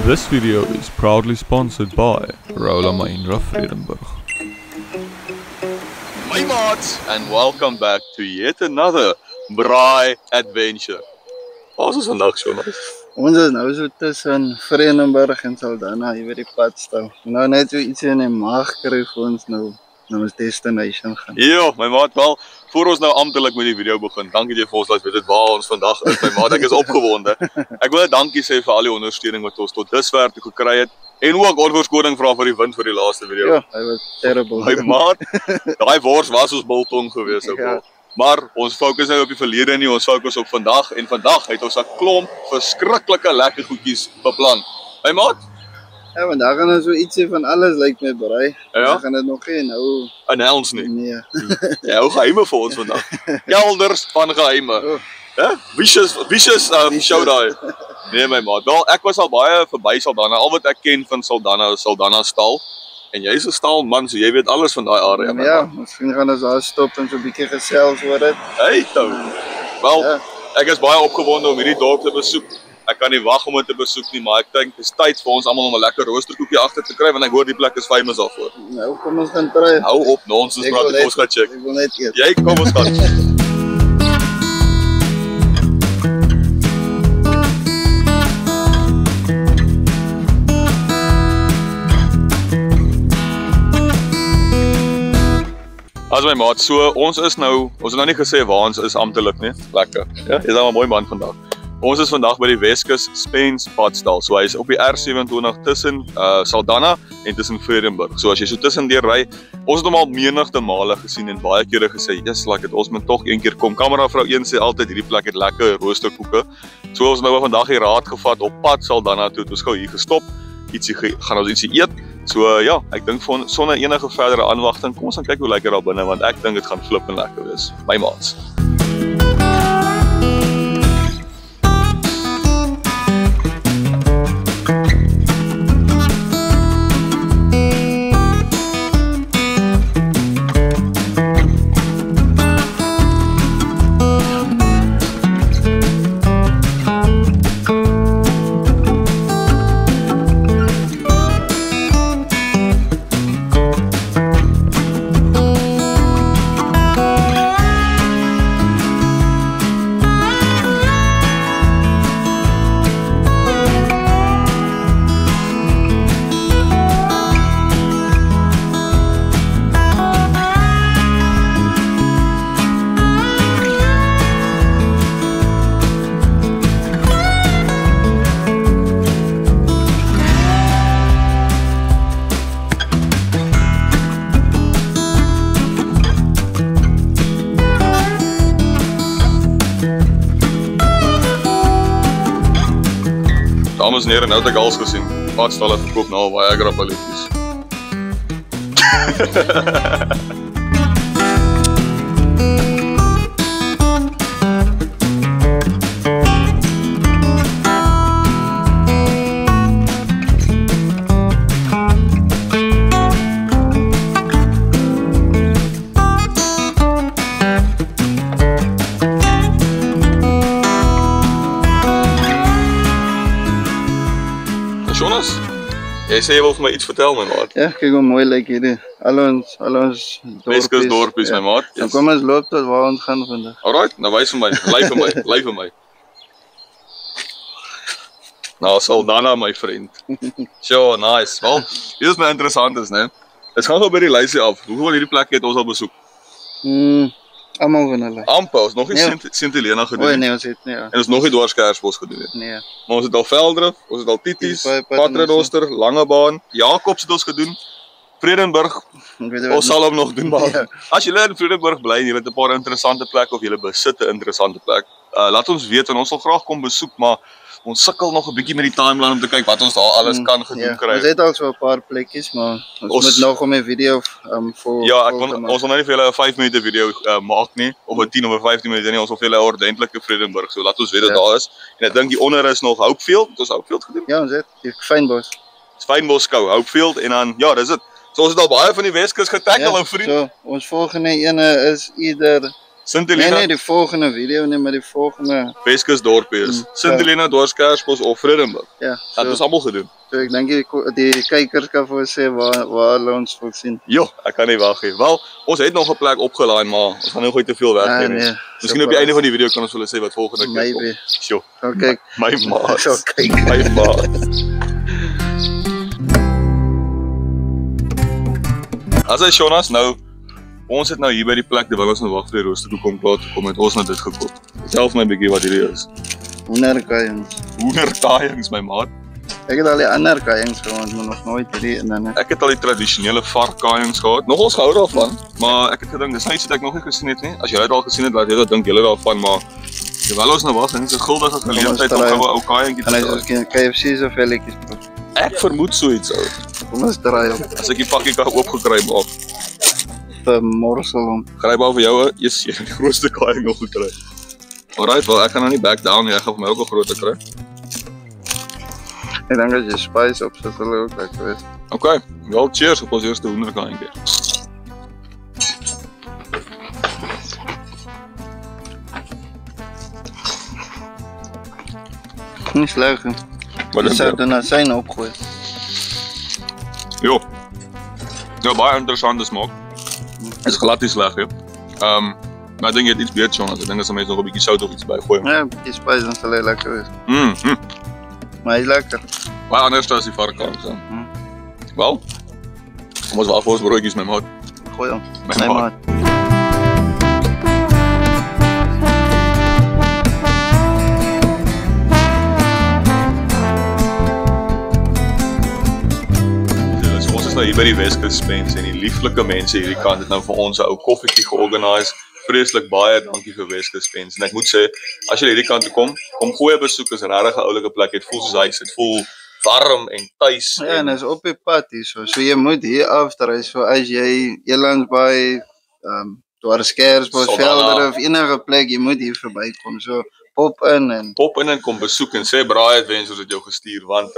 This video is proudly sponsored by Rola Mahindra Vredenburg. My maats, and welcome back to yet another braai adventure. Wat is vandag, Jonas? Ons is nou so tussen Vredenburg en Saldanha, hier by die padstal. Nou net so iets in die maag kry vir ons nou na ons destination gaan. Ja, my maat, wel, voor ons nou amptelik met die video begin, dankie jy vir ons laat weet waar ons vandag is, my maat, ek is opgewonde. Ek wil dankie sê vir al die ondersteuning wat ons tot dusver toe gekry het, en ook verskoning vra vir die wind vir die laaste video. Ja, hy was terrible. My maat, daai wors was ons biltong gewees ook al. Maar ons fokus nou op die verlede nie, ons fokus op vandag, en vandag het ons 'n klomp verskriklike lekker goedjies beplan. My maat? Ja, want daar gaan nou so ietsie van alles lyk my braai. Ja? Dan gaan dit nog geen nou Announce nie. nee. Ja, hoe geheime vir ons vandag. Kelders van geheime. Oh. Hè? Vicious show daai. Nee my maat. Wel, ek was al baie verby Saldanha. Al wat ek ken van Saldanha is Saldanha stal. En jy's 'n stalman, so jy weet alles van daai area. My Ja, maat. miskien gaan ons daar stop en so 'n bietjie gesels oor dit. Hey, toe. Wel, Ja. ek is baie opgewonde om hierdie dorp te besoek. Ek kan nie wag om dit te besoek nie, maar ek dink dit is tyd vir ons almal om 'n lekker roosterkoekie agter te kry, want ek hoor die plek is famous daarvoor. Nou kom ons gaan try. Hou op, nonsens praat ek, ons gaan check. Ek wil net eet. Jy kom ons gaan. As my maat, so ons het nou nie gesê waar ons is amptelik nie. Lekker. Ja, jy's nou 'n mooi man vandag. Ons is vandag by die Weskus Spence padstal. So hy is op die R27 tussen Saldanha en tussen Vredenburg. So as jy so tussendeur ry, ons het hom al menigte male gesien en baie kere gesê, "Yes, like ons moet tog een keer kom." Kameravrou 1 sê altyd hierdie plek het lekker roosterkoeke. So ons nou vandag die raad gevat op pad Saldanha toe. Ons gou hier gestop. Gaan ons ietsie eet. So ja, ek dink sonder enige verdere aanwagting, kom ons gaan kyk hoe lekker daar binne, want ek dink dit gaan flip en lekker wees. My maats. Dames en heren, nou het ek alles gesien. Padstalle verkoop nou al baie grappaletjies. Jonas, jy sê jy wil vir my iets vertel, my maat. Ja, kyk hoe mooi lyk hierdie. Al ons Weskus dorpies, my maat. Dan kom ons loop tot waar ons gaan vandag. Alright, nou wys vir my, lei vir my. Nou, Saldanha, my vriend. Sure, nice. Wel, dit is my interessant is, né? Ons gaan gou by die lysie af. Hoeveel hierdie plek het ons al besoek? Almal van hulle. Amper, ons nog nie Ja. Sint Helena gedoen. O nee, ons het nie. Ja. En ons nog nie Dwarskersbos gedoen het. Nee. Maar ons het al Veldrif, ons het al Tities, Baie pad Paternoster, Langebaan, Jacobs het ons gedoen. Vredenburg, Ek weet ons sal hom nog doen, maar Ja. as julle in Vredenburg bly en julle het 'n paar interessante plekke of julle besit 'n interessante plek, laat ons weet en ons sal graag kom besoek, maar ons sukkel nog 'n bietjie met die timeline om te kyk wat ons daar alles kan gedoen kry. Ons het al so 'n paar plekkies, maar ons moet nog om 'n video vir Ja, ons wil nou nie vir julle 'n 5 minute video maak nie, of 'n 10 of 'n 15 minute nie, ons wil vir julle 'n ordentlike Vredenburg, so laat ons weet dat daar is. En ek dink die onder is nog Hopefield, het ons Hopefield gedoen? Ja, ons het die Fynbos. Fynbos skou, Hopefield en dan ja, dis dit. So ons het al baie van die Weskus getackle, ou vriend. So, ons volgende ene is ieder Sint nee, Helena, die volgende video nie, maar die volgende Weskus dorpie is. Sint Helena, Dwarskersbos of Vredenburg. ja. Dat is almal gedoen. So ek dink die kykers kan vir ons sê waar hulle ons wil sien. Jo, ek kan nie wag nie. Wel, ons het nog 'n plek opgelaai, maar ons gaan nou gou te veel werk hê. nee. Miskien op die einde van die video kan ons hulle sê wat volgende keer kom. Maybe. Sjoe. So kyk, My maat. so kyk. My maat. As hy Jonas nou, ons het nou hier by die plek terwyl ons nou wag vir die roosterkoek om klaar te kom, het ons nou dit gekoop. Self my bietjie wat hierdie is. Hoenderkajings. Hoenderkajings, my maat. Ek het al die ander kajings gehad, maar nog nooit hierdie en dan. Ek het al die tradisionele varkkajings gehad. Nogals gehou daarvan, maar ek het gedink dis nou iets wat ek nog nie gesien het nie. As jy dit al gesien het, laat jy dit dink julle daarvan, maar terwyl ons nou wag, en dit is 'n guldige geleentheid om gou 'n ou kajingkie te En hy kry. is KFC so velletjies proef. Ek vermoed so iets ou. Kom ons draai op As ek die pakkie kan oopgekry maak. vir morsel hom. Gryp al vir jou, yes, jy het die grootste kajing nog gekry. Alright, wel ek gaan nou nie back down nie, ek gaan vir my ook 'n groter kry. Ek dink as jy spice op sit hulle ook lekker wees. Okay, wel cheers op ons eerste hoenderkajingkie. Nie sleg nie. Wat Jy dink sou jy? dan asyn opgooi. Jo. Ja, baie interessante smaak. Is glad nie sleg nie. Maar ek dink jy het iets beter Jonas. Ek dink as 'n mens nog 'n bietjie sout of iets bygooi. Ja, die spice dan sal hy lekker wees. Mm. Maar hy's lekker. Baie anders as die varkkajing so. Wel. Kom ons wag vir ons broodjies my maat. Gooi hom. My My maat. maat. So ons is nou hier by die Weskus Spence en die lieflike mense hierdie kant het nou vir ons 'n ou koffietjie georganiseer. Vreeslik baie dankie vir Weskus Spence. En ek moet sê, as jy hierdie kant toe kom goeie besoek, is regtig 'n oulike plek. Dit voel soos huis, dit voel warm en tuis. Ja, en is op die pad hierso. So jy moet hier afdry. So as jy Elandsbaai, Dwarskersbos, Saldanha. Velder of enige plek, jy moet hier verbykom. So pop in en Pop in en kom besoek en sê Braai Adventures het jou gestuur want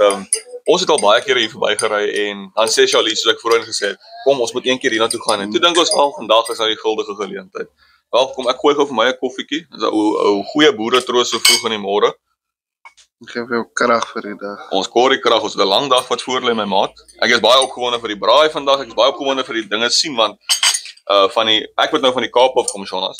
ons het al baie kere hier verbygery en dan sê Charlie soos ek voorheen gesê het, kom ons moet een keer hiernatoe gaan en toe dink ons al vandag is nou die guldige geleentheid. Wel, kom ek gooi gou vir my 'n koffietjie. Dis 'n ou goeie boere troos so vroeg in die môre. ek gee vir jou krag vir die dag. Ons kor die krag, ons het 'n lang dag wat voor lê my maat. Ek is baie opgewonde vir die braai vandag. Ek is baie opgewonde vir die dinge sien want ek wat nou van die Kaap af kom Jonas.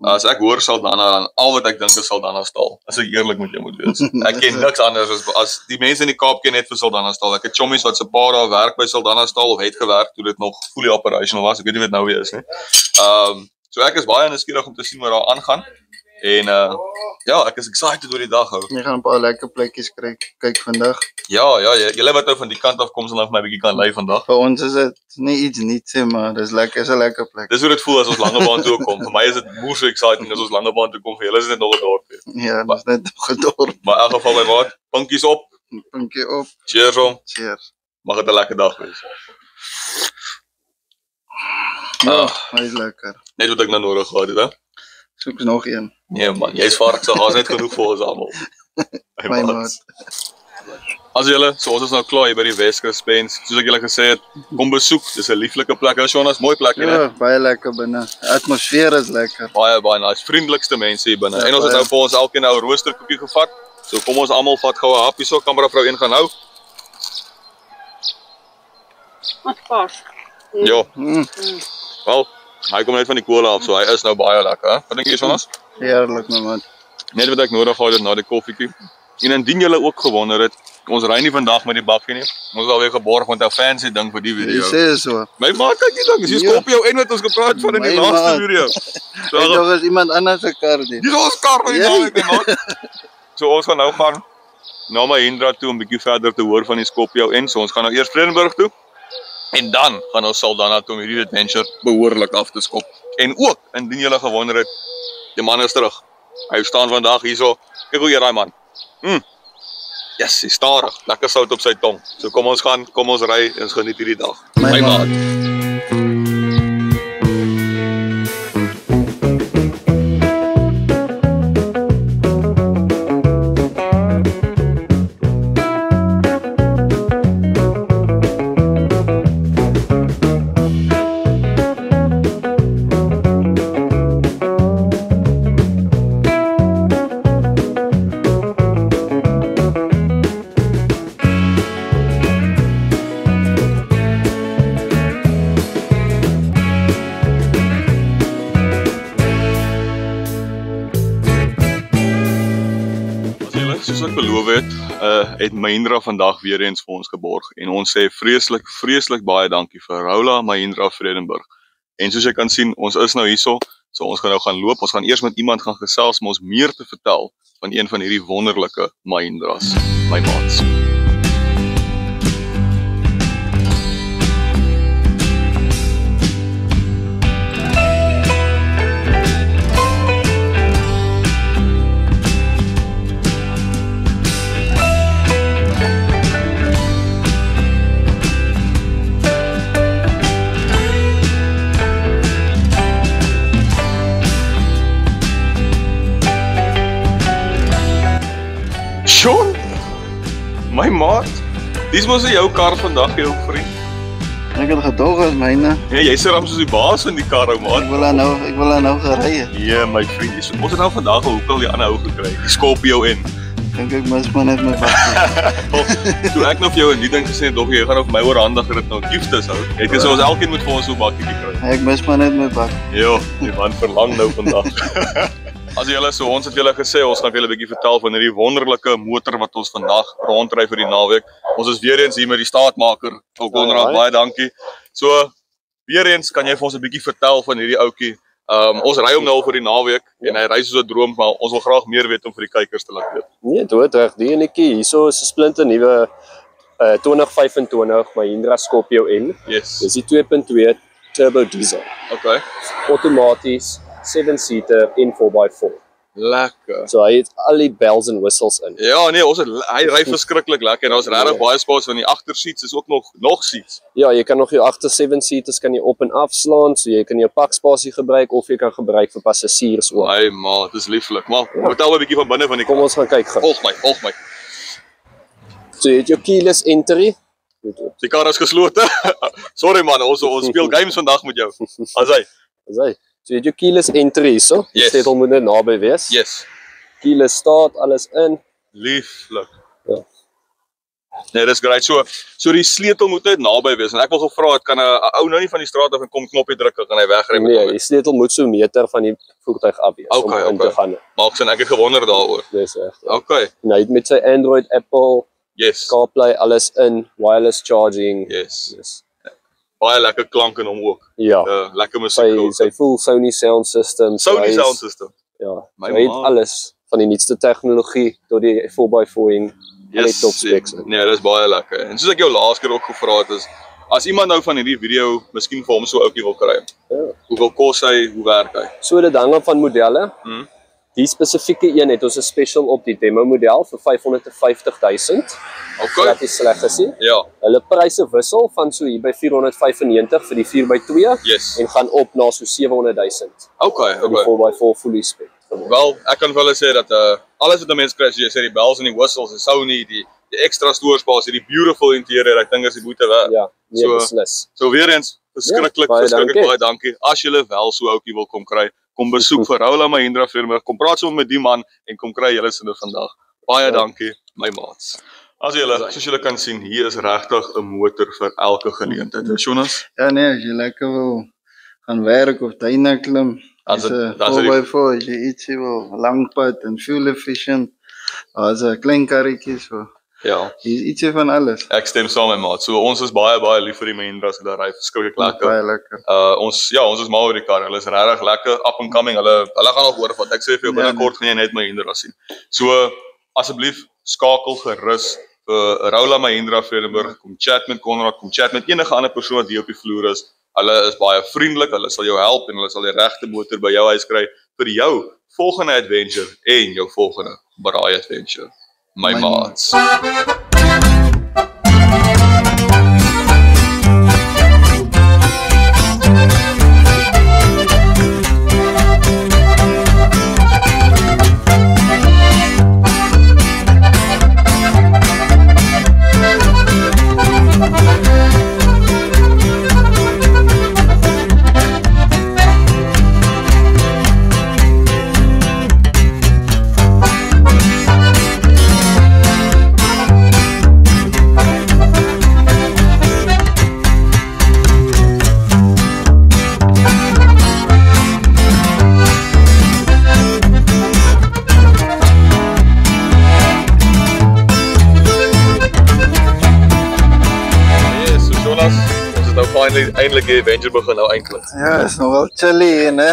As ek hoor Saldanha dan al wat ek dink is Saldanha staal. As ek eerlik met jou moet wees. Ek ken niks anders as die mense in die Kaap ken net vir Saldanha staal. Ek het chommies wat se pa daar werk by Saldanha staal of het gewerk toe dit nog fully operational was. Ek weet nie wat nou weer is nie. So ek is baie nuuskierig om te sien wat daar aangaan. En ja, ek is excited oor die dag ou. Jy gaan 'n paar lekker plekkies kry kyk vandag. Ja, julle wat nou van die kant af kom sal nou vir my bietjie kan lei vandag. Vir ons is dit nie iets niets nie, maar dis lekker, is 'n lekker plek. Dis hoe dit voel as ons Langebaan toe kom. Vir my is dit moer so exciting as ons Langebaan toe kom. Vir julle is dit nog 'n dorpie. Ja, dis net gedorp. Maar in elk geval my maat, pinkies op. Pinkie op. Cheers hom. Cheers. Mag dit 'n lekker dag wees. Ja, hy's lekker. Net wat ek nou nodig gehad het, hè? Soek nog een. Nee man, jy's vark, so daar's net genoeg vir ons almal. My maat. As julle, so ons is nou klaar hier by die Weskus Spence. Soos ek julle gesê het, kom besoek. Dis 'n lieflike plek. Ou Jonas, mooi plek hier, Ja, hè? baie lekker binne. Atmosfeer is lekker. Baie nice. Vriendelikste mense hier binne. Ja, En ons het baie. nou vir ons elkeen nou 'n roosterkoekie gevat. So kom ons almal vat gou 'n happie so kameravrou een gaan hou. Wat pas. Ja, Mm, wel, hy kom net van die kolle af, so hy is nou baie lekker, hè? Wat dink jy, Jonas? heerlik my maat. Net wat ek nodig gehad het na die koffietjie. En indien julle ook gewonder het, ons ry nie vandag met die bakkie nie. Ons is alweer geborg met 'n fancy ding vir die Jy video. sê so. My maat, kyk hier ding, dis die Ja. Scorpio en wat ons gepraat van in die My laaste maat. video. Ek So, dink is iemand anders se kar dit. dis ons kar wat Ja. jy my maat. So ons gaan nou gaan na Mahindra toe om 'n bietjie verder te hoor van die Scorpio en so ons gaan nou eers Vredenburg toe. En dan gaan ons Saldanha toe om hierdie adventure behoorlik af te skop. En ook, indien julle gewonder het, die man is terug. Hy staan vandag hierso. Kyk hoe jy daai man. Yes, hy stadig. Lekker sout op sy tong. So kom ons ry en ons geniet hierdie dag. My maat. ek beloof het Mahindra vandag weer eens vir ons geborg en ons sê vreeslik baie dankie vir Raula Mahindra Vredenburg. En soos jy kan sien, ons is nou hierso, so ons gaan nou gaan loop, ons gaan eers met iemand gaan gesels om ons meer te vertel van een van hierdie wonderlike Mahindras, my maats. Sean, my maat, dis mos jou kar vandag, jou vriend. Ek het gedog as myne. Ja, jy sê ram soos die baas van die kar, ou maat. Ek wil nou gery. Ja, my vriend, ons het nou vandag al hoekom die ander ou gekry, die Scorpio in. Dink ek mis maar net my bakkie. Toe ek nou vir jou 'n ding gesê het, dog jy gaan nou vir my oorhandig dat dit nou giftes hou. Jy het gesê ons elkeen moet vir ons so 'n bakkie kry. Ek mis maar net my bakkie. Ja, die man verlang nou vandag. As julle so, ons het julle gesê, ons gaan julle 'n bietjie vertel van hierdie wonderlike motor wat ons vandag rondry vir die naweek. Ons is weer eens hier met die staatmaker, ou Konrad, baie dankie. So, weer eens kan jy vir ons 'n bietjie vertel van hierdie ouetjie. Ons ry hom nou al vir die naweek en hy ry soos 'n droom, maar ons wil graag meer weet om vir die kykers te laat weet. Nee, doodreg, die enetjie hierso is 'n splinte nuwe 2025 Mahindra Scorpio N. Yes. Dis die 2.2 turbo diesel. Okay. Outomaties, 7-seater en 4x4. Lekker. So hy het al die bells and whistles in. Ja, nee, hy ry verskriklik lekker en ons regtig baie spasie van die agterseats is ook nog seats. Ja, jy kan nog jou agter 7-seaters kan jy op en afslaan, so jy kan jou pakspasie gebruik of jy kan gebruik vir passasiers ook. Ai ma, dit is lieflik. Maar vertel 'n bietjie van binne van die Kom ons gaan kyk gou. Volg my. So jy het jou keyless entry. Die kar is geslote. Sorry man, ons speel games vandag met jou. As hy. So jy het jou keyless entry hierso. Die sleutel moet net naby wees. Yes. Keyless start, alles in. Lieflik. Ja. Nee, dis great. So die sleutel moet net naby wees en ek wil gevra het kan 'n ou nou nie van die straat af en kom knoppie druk en hy wegry met hom. Nee, die sleutel moet so 'n meter van die voertuig af wees om in te gaan. Maar ek het gewonder daaroor. Dis reg. Ja. Okay. En hy het met sy Android, Apple, Yes. CarPlay alles in, wireless charging. Yes. Baie lekker klank in hom ook. Ja. Lekker musiek. Sy full Sony sound system. Sony sound system. Ja. Hy het alles van die nuutste tegnologie tot die 4x4ing. Yes, top specs. Nee, dis baie lekker. En soos ek jou laas keer ook gevra het is, as iemand nou van hierdie video miskien vir hom so ouetjie wil kry. Ja. Hoeveel kos hy? Hoe werk hy? So dit hang af van modelle. Die spesifieke een het ons 'n special op die demo model vir 550,000. Okay. Dat is sleg gesien. Ja. Hulle pryse wissel van so hier by 495 vir die 4x2 Yes. en gaan op na so 700,000. Okay. Vir die 4x4 fully spec. Wel, ek kan vir hulle sê dat alles wat 'n mens kry, soos jy sê, die bells en die whistles, die Sony, die extra stoorspasie, die beautiful interieur, ek dink is die moeite werd. Ja, nee, beslis. So weer eens, verskriklik baie dankie. As julle wel so ouetjie wil kom kry, kom besoek vir Raula Mahindra Vredenburg, kom praat sommer met die man en kom kry julle sinne vandag. Baie dankie, my maats. As julle, soos julle kan sien, hier is regtig 'n motor vir elke geleentheid. Jonas? Ja nee, as jy lekker wil gaan werk of tuine klim, as 'n 4x4, as jy ietsie wil, langpad en fuel efficient, as 'n klein karretjie so. Ja. Hier is ietsie van alles. Ek stem saam met my maat. So ons is baie lief vir die Mahindras, hulle ry verskriklik lekker. Baie lekker. Ons is mal oor die kar. Hulle is regtig lekker, up and coming. Hulle gaan nog hoor wat ek sê vir jou binnekort gaan jy net Mahindra sien. So asseblief skakel gerus vir Raula Mahindra Vredenburg, kom chat met Konrad, kom chat met enige ander persoon wat hier op die vloer is. Hulle is baie vriendelik, hulle sal jou help en hulle sal die regte motor by jou huis kry vir jou volgende adventure en jou volgende braai adventure. My maats. eintlik die adventure begin nou eintlik. Ja, is nogal chilly hier, né?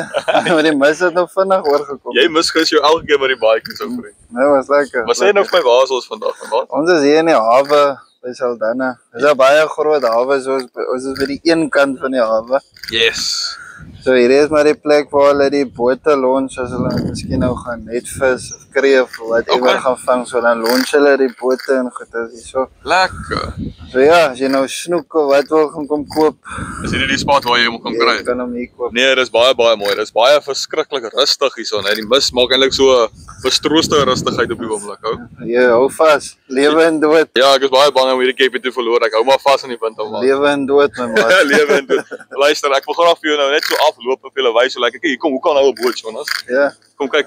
Maar die mis het nog vinnig oorgekom. Jy misgis jou elke keer met die baadjies ou vriend. Nee, was lekker. Maar sê nou vir my waar is ons vandag, man? Ons is hier in die hawe by Saldanha. Dis 'n baie groot hawe, so ons is by die een kant van die hawe. Yes. So hier is maar die plek waar hulle die bote launch as hulle miskien nou gaan netvis of kreef of whatever gaan vang, so dan launch hulle die bote en goed as hier so. Lekker. So ja, as jy nou snoek of wat wil gaan kom koop, Is hierdie die spot waar jy hom kan kry? jy kan hom hier koop. Nee, dis baie mooi. Dis baie verskriklik rustig hierson, hè. Die mis maak eintlik so 'n verstrooste rustigheid op die oomblik, ou. Jy hou vas, lewe en dood. Ja, ek is baie bang om hierdie Cape te verloor. Ek hou maar vas in die wind ou man. Lewe en dood my maat. Lewe en dood. Luister, ek wil graag vir jou nou net so afloop en vir julle wys hoe lekker. Kyk, hier kom, hoe kan nou 'n boot, Jonas? Ja. Kom kyk.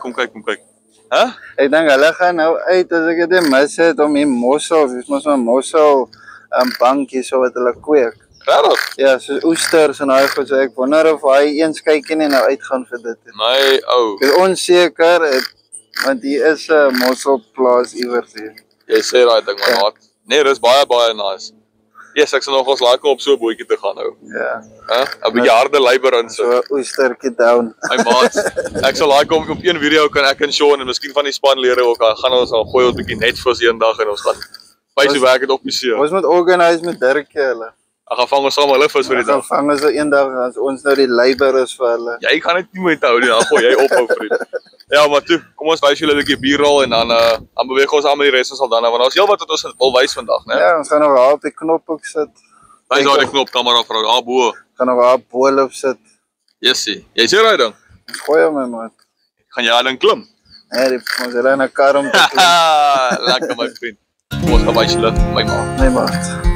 Hæ? Ek dink hulle gaan nou uit as ek dit mis het om die mossels, dis mos 'n mossel bankie so wat hulle kweek. Regtig? Ja, soos oesters en daai goed, so ek wonder of hy eens kykie nie nou uitgaan vir dit. My ou. Ek is onseker, want hier is 'n mosselplaas iewers hier. Jy sê daai ding man, maat. Nee, dis baie nice. Yes, ek sal nog ons like op so 'n bootjie te gaan nou. Ja. Hæ? 'n bietjie harde labour in So 'n oestertjie down. My maat, ek sal like om op een video kan ek en Sean en miskien van die spanlede ook gaan ons al gooi 'n bietjie netvis eendag en ons gaan wys hoe werk dit op die see. Ons moet organise met Dirkie hulle. Ek gaan vang ons saam hulle vis vir die Dan dag. vang ons so eendag as ons nou die labor is vir hulle. Jy gaan dit nie met hou nie, dan gooi jy ophou vriend. Ja, maar toe, kom ons wys julle 'n bietjie bierrol en dan beweeg ons aan met die res van Saldanha want daar's heelwat wat ons wil wys vandag, né? Ja, ons gaan nog daar op die knop ook sit. Wys daar die knop kamera vrou, daar bo. Gaan nog daar boel op sit. Jessie, jy sê daai ding. Gooi hom my maat. Gaan jy al in klim? Nee, ons het 'n kar om te klim. Lekker my vriend. Kom ons gaan wys julle my ma. Nee maat.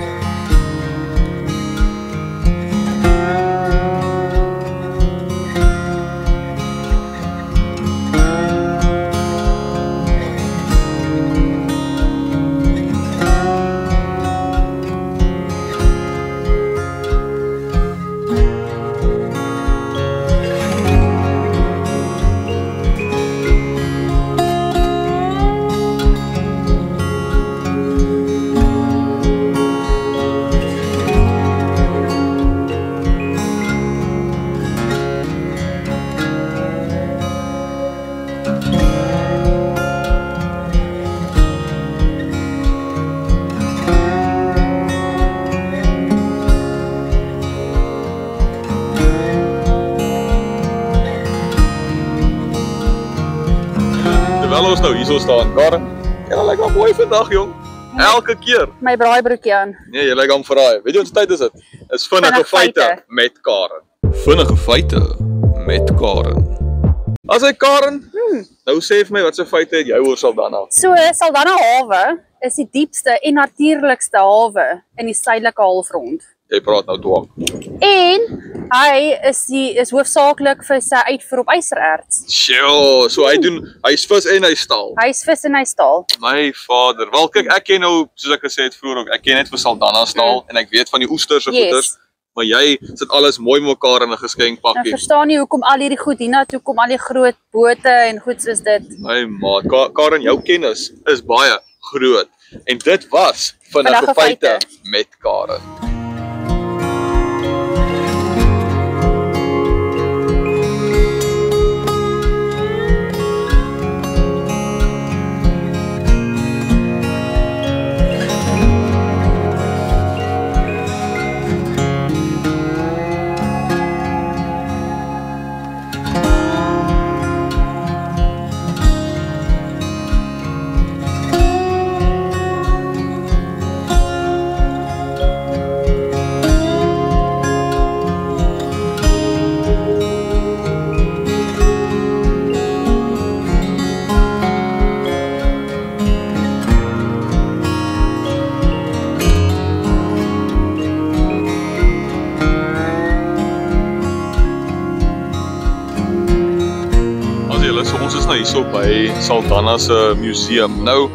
Terwyl ons nou hierso staan, Karen, jy lyk maar mooi vandag, jong. Elke keer. My braaibroekie aan. Nee, jy lyk aan verraai. Weet jy wat tyd is dit? Is vinnige feite met Karen. Vinnige feite met Karen. As hy Karen, nou sê vir my wat se feite het jy oor Saldanha? So Saldanha hawe is die diepste en natuurlikste hawe in die suidelike halfrond. Jy praat nou twak. En hy is hoofsaaklik vir sy uitvoer op ysererts. Sjoe, so hy's vis en hy staal. Hy's vis en hy staal. My vader. Wel kyk, ek ken nou, soos ek gesê het vroeër ook, ek ken net vir Saldanha staal en ek weet van die oesters en goeters. Maar jy sit alles mooi mekaar in 'n geskenkpakkie. Nou verstaan jy hoekom al hierdie goed hiernatoe kom, al die groot bote en goed soos dit. My maat, Karen, jou kennis is baie groot. En dit was vinnige feite met Karen. Ons is nou hierso by Saldanha se museum. Nou,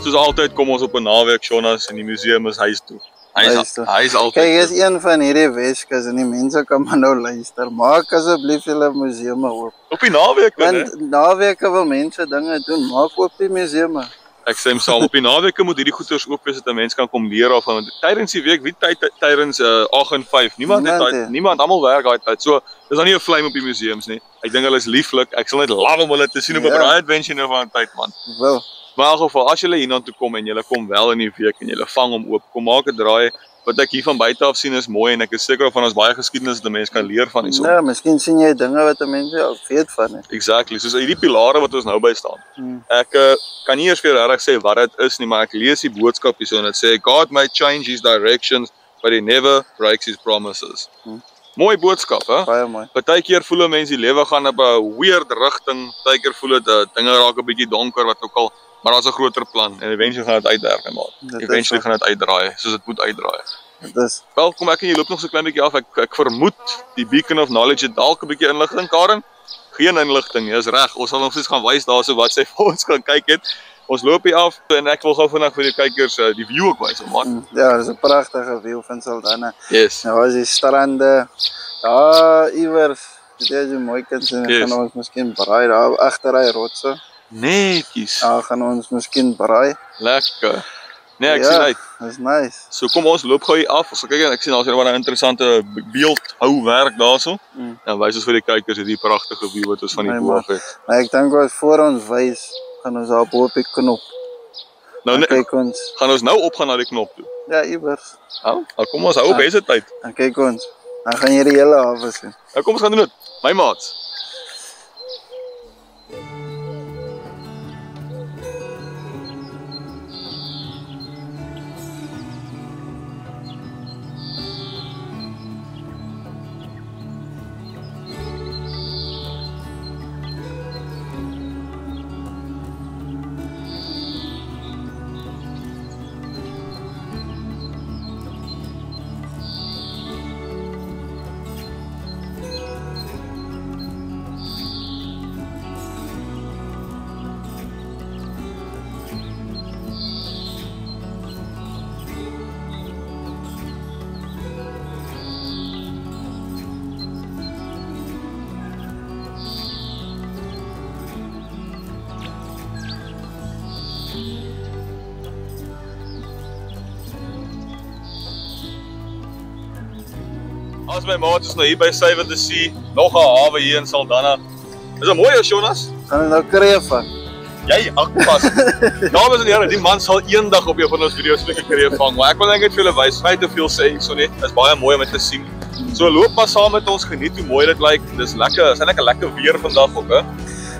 soos altyd kom ons op 'n naweek, Jonas, en die museum is huis toe. Hy's altyd. Kyk, is een van hierdie Weskus en die mense kan maar nou luister. Maak asseblief julle museume oop. Op die naweek, Want naweke wil mense dinge doen, maak oop die museume. Ek sê saam op die naweke moet hierdie goeters ook wees dat 'n mens kan kom leer af want tydens die week wie tydens 8 en 5 niemand het tyd, niemand almal werk daai tyd. So dis dan nie 'n flame op die museums nie. Ek dink hulle is lieflik. Ek sal net love om hulle te sien op 'n braai adventure nou van tyd man. Wel. Maar in elk geval as julle hiernatoe kom en julle kom wel in die week en julle vang hom oop, kom maak 'n draai. Wat ek hier van buite af sien is mooi en ek is seker van ons baie geskiedenis wat 'n mens kan leer van hierso. Ja, miskien sien jy dinge wat 'n mens al weet van. Exactly, soos hierdie pilare wat ons nou by staan. Ek kan nie eers vir jou regtig sê wat dit is nie, maar ek lees die boodskap hierso en dit sê God may change his directions, but he never breaks his promises. Mooi boodskap, hè? Baie mooi. Partykeer voel 'n mens die lewe gaan op 'n weird rigting, partykeer voel dit dinge raak 'n bietjie donker wat ook al, maar daar's 'n groter plan en eventually gaan dit uitwerk en maar. Eventually gaan dit uitdraai, soos dit moet uitdraai. Dis Wel, kom ek en jy loop nog so klein bietjie af. Ek vermoed die Beacon of Knowledge het dalk 'n bietjie inligting, Karen. Geen inligting, jy's reg. Ons sal nog steeds gaan wys daarso wat sy vir ons kan kyk het. Ons loop hier af en ek wil gou vinnig vir die kykers die view ook wys, man. Ja, dis 'n pragtige view van Saldanha. Yes. Nou as die strande, daar iewers, dit is mooi kan sien. Yes. Gaan ons miskien braai daar agter hy rotse. Netjies. Ja, gaan ons miskien braai. Lekker. Nee, ek sien uit. Dis nice. So kom ons loop gou hier af. Ons kyk en ek sien daar's nou 'n interessante beeldhouwerk daarso. En wys ons vir die kykers hierdie pragtige view wat ons van die bo af het. Maar ek dink as voor ons wys, gaan ons daar bo op die knop. Nou nee, kyk ons. Gaan ons nou opgaan na die knop toe. Ja, iewers. Nou, kom ons hou op hese tyd. Dan kyk ons. Dan gaan jy die hele hawe sien. Nou kom ons gaan doen dit. My maats. As my maat is nou hier by Save the Sea, nog 'n hawe hier in Saldanha. Is dit mooi, Jonas? Gaan ons nou kreef van. Jy akpas. Dames en here, die man sal eendag op een van ons video's 'n bietjie kreef vang, maar ek wil net vir julle wys, vry te veel sê so net. Dit is baie mooi om dit te sien. So loop maar saam met ons, geniet hoe mooi dit lyk. Dis lekker, is eintlik 'n lekker weer vandag ook, hè.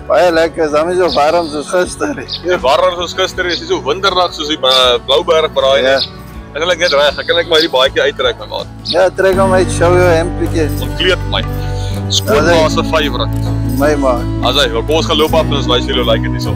Baie lekker, dan is so warm soos gister. Ja, warm soos gister, is nie so winterdag soos die Blouberg braai nie. En ek net reg, ek kan net maar hierdie baadjie uittrek my maat. Ja, trek hom uit, show jou hempietjie. Ontkleed my. Skoonma se favourite. My maat. Asai, kom ons gaan loop af en ons wys vir julle hoe lyk dit hierso.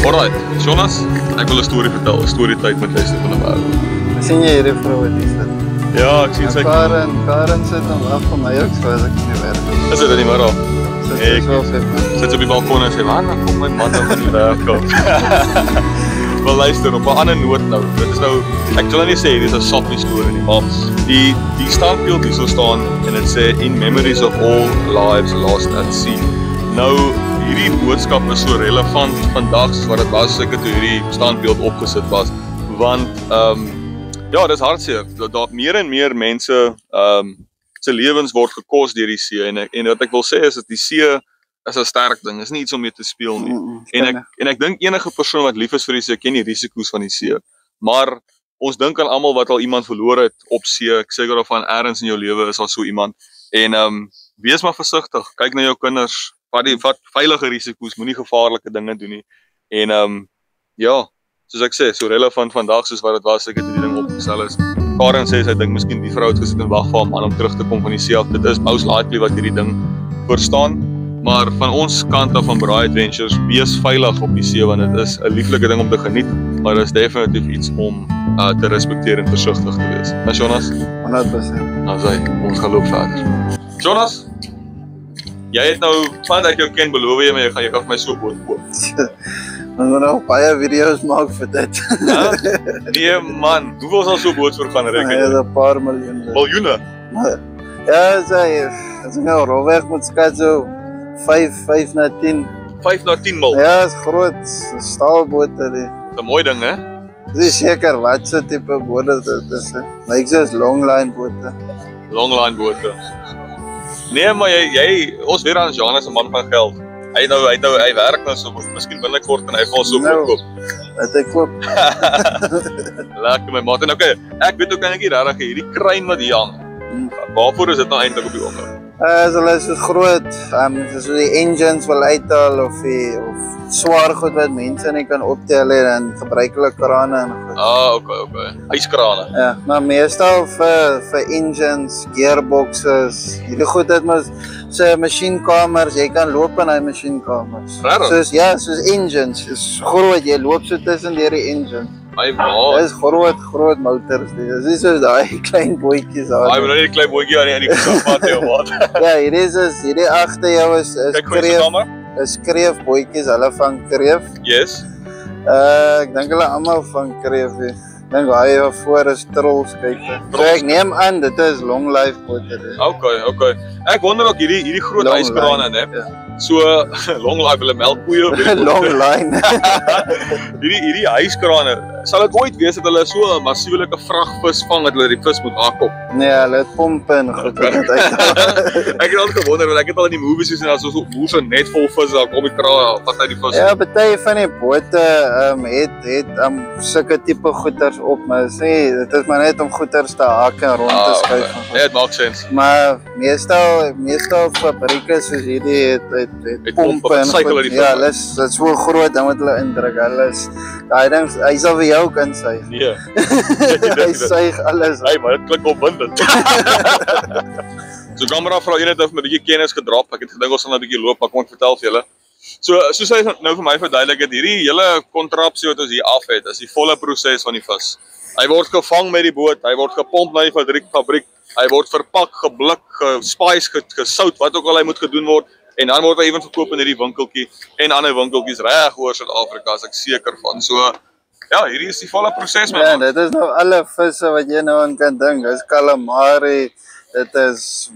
Alright, Jonas, ek wil 'n storie vertel, 'n storie tyd met luister van 'n wêreld. Sien jy hierdie vrou wat hier sit? Ja, ek sien sy. Karen sit dan af van my ook so as ek nie werk. Is dit nie maar al? Ek sit op die balkon en sê, "Man, dan kom my man nou van die werk af." Wel luister, op 'n ander noot nou. Dit is nou, ek wil nie sê dis 'n sappie storie nie, maar die standbeeld hierso staan en dit sê in memories of all lives lost at sea. Nou hierdie boodskap is so relevant vandag soos wat dit was seker toe hierdie standbeeld opgesit was, want ja, dis hartseer dat meer en meer mense se lewens word gekos deur die see en wat ek wil sê is dat die see is 'n sterk ding, is nie iets om mee te speel nie. En ek dink enige persoon wat lief is vir die see ken die risiko's van die see. Maar ons dink aan almal wat al iemand verloor het op see. Ek seker of van ergens in jou lewe is al so iemand. En wees maar versigtig, kyk na jou kinders. Wat veilige risiko's, moenie gevaarlike dinge doen nie. En ja, soos ek sê, so relevant vandag soos wat dit was, ek het die ding opgestel is. Karen sê sy dink miskien die vrou het gesit en wag vir haar man om terug te kom van die see af. Dit is most likely wat hierdie ding verstaan. Maar van ons kant af van Braai Adventures, wees veilig op die see want dit is 'n lieflike ding om te geniet, maar dit is definitief iets om te respekteer en versigtig te wees. Jonas? 100%. Nou sê, ons gaan loop verder. Jonas? Jy het nou van dat ek jou ken beloof jy my jy gaan vir my so 'n boot koop. Ons moet nog baie video's maak vir dit. Nee man, hoeveel sal so 'n boot vir gaan reken? Ja, 'n paar miljoen. Miljoene. Ja, as ek nou rolweg moet skat so 5 na 10. 5 na 10 mil. Ja, is groot, staalbote die. Dis 'n mooi ding, hè? Dis is seker wat so tipe bote dit is. Lyk soos longline bote. Longline bote. Nee, maar jy ons weer aan Janus 'n man van geld. Hy werk nou so, miskien binnekort en hy gaan so koop. Wat ek koop. Lekker my maat. En okay, ek weet ook eintlik regtig hierdie kruin wat hier hang. Waarvoor is dit nou eintlik op die oggend? Hulle is so groot, so die engines wil uithaal of swaar goed wat mense nie kan optel en dan gebruik hulle krane en goed. Okay. Yskrane. Ja, maar meestal vir engines, gearboxes, hierdie goed het mos so masjienkamers, jy kan loop in hy masjienkamers. Soos engines, is groot, jy loop so tussen die engines. Dit is groot motors. Dit is soos daai klein bootjies daar. Hy wil nie 'n klein bootjie aan die gesagmat hê of wat. Ja, hierdie agter jou is kreef bootjies, hulle vang kreef. Yes. Ek dink hulle almal vang kreef. Dink hy voor is trolls kyk. So ek neem aan dit is long life bote. Okay. Ek wonder ook hierdie groot yskrane, né? So long life hulle melkkoeie. Long line. hierdie yskrane, sal dit ooit wees dat hulle so 'n massieulike vragvis vang dat hulle die vis moet haak op? Nee, hulle het pompe en goed dit uit. Ek het altyd gewonder want ek het al in die movies gesien dat so boere net vol vis daar kom die kraan wat uit die vis. Ja, baie van die bote het sulke tipe goeders op, maar dit is maar net om goeders te haak en rond te skuif. Ja, dit maak sens. Maar meestal fabrieke soos hierdie het pompe en goed. Ja, dit is so groot dan moet hulle indruk. Hulle is daai ding, hy sal vir jou kan suig. Nee. Hy suig alles. Hey, maar dit klink opwindend. So kamera vrou eenheid het 'n bietjie kennis gedrop. Ek het gedink ons gaan 'n bietjie loop, maar kom ek vertel vir julle. So soos hy nou vir my verduidelik het, hierdie hele kontrapsie wat ons hier af het, is die volle proses van die vis. Hy word gevang met die boot, hy word gepomp na die fabriek, hy word verpak, geblik, gespice, gesout, wat ook al hy moet gedoen word. En dan word hy ewen verkoop in hierdie winkeltjie en ander winkeltjies reg oor Suid-Afrika, as ek seker van. So ja, hierdie is die volle proses man. Ja, dit is nou alle visse wat jy nou aan kan dink. Dis calamari, dit is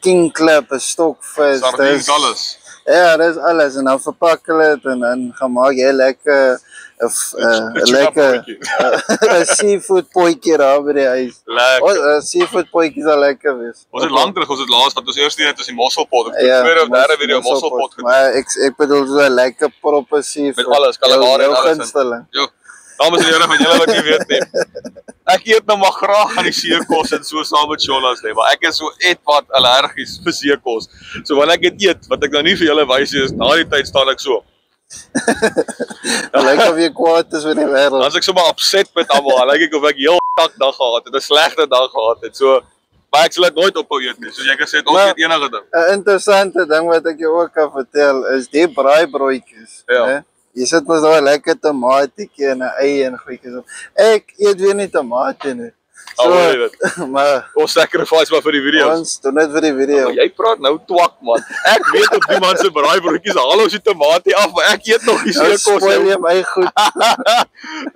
king-klip, 'n stokvis, sardines, alles. Ja, dis alles en dan verpak hulle dit en dan gemaak jy lekker 'n seafood potjie daar by die huis. Lekker. Seafood potjie sal lekker wees. Ons het lank terug, ons het laas wat ons eerste net is die mosselpot. Ek het tweede of derde video mosselpot gedoen. Maar ek bedoel so 'n lekker proppe seafood. Met alles, calamari en alles. Gunsteling. Jo. Dames en here, van julle wat nie weet nie. Ek eet nou maar graag aan die seekos en so saam met Sholas nie, maar ek is so wat allergies vir seekos. So wanneer ek dit eet, wat ek nou nie vir julle wys nie, is na die tyd staan ek so. Lyk of jy kwaad is met die wêreld. As ek sommer upset met almal, lyk ek of ek heel dag gehad het, 'n slegte dag gehad het. So maar ek sal dit nooit ophou eet nie. Soos jy gesê het, ons eet enige ding. 'n Interessante ding wat ek jou ook kan vertel is die braaibroodjies, ja. Jy sit mos nou 'n lekker tomatietjie en 'n ei en goedjies op. Ek eet weer nie tomate nie. So, maar ons sacrifice maar vir die video's. Ons doen dit vir die video. Jy praat nou twak man. Ek weet op die man se braaibroodjies haal ons die tomate af, maar ek eet nog die seekos. Spoil jy my goed.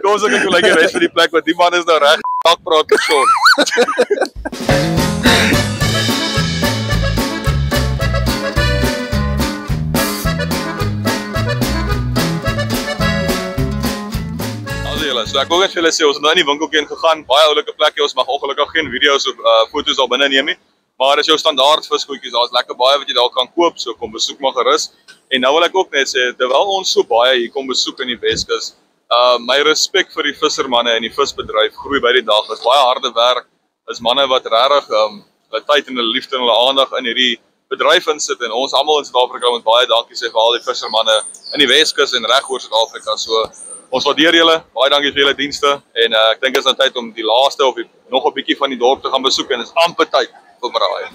Kom ons kyk hoe lyk die res van die plek want die man is nou reg tak praat geson. So ek wil net vir julle sê, ons het nou in die winkeltjie ingegaan, baie oulike plekke, ons mag ongelukkig geen video's of foto's daar binne neem nie, maar as jou standaard visgoedjies, daar's lekker baie wat jy daar kan koop, so kom besoek maar gerus. En nou wil ek ook net sê, terwyl ons so baie hier kom besoek in die Weskus, my respek vir die vissermanne en die visbedryf groei by die dag. Dit is baie harde werk, is manne wat regtig hulle tyd en hulle liefde en hulle aandag in hierdie bedryf insit en ons almal in Suid-Afrika moet baie dankie sê vir al die vissermanne in die Weskus en reg oor Suid-Afrika. So ons waardeer julle, baie dankie vir julle dienste en ek dink dit is nou tyd om die laaste of nog 'n bietjie van die dorp te gaan besoek en dit is amper tyd vir braai.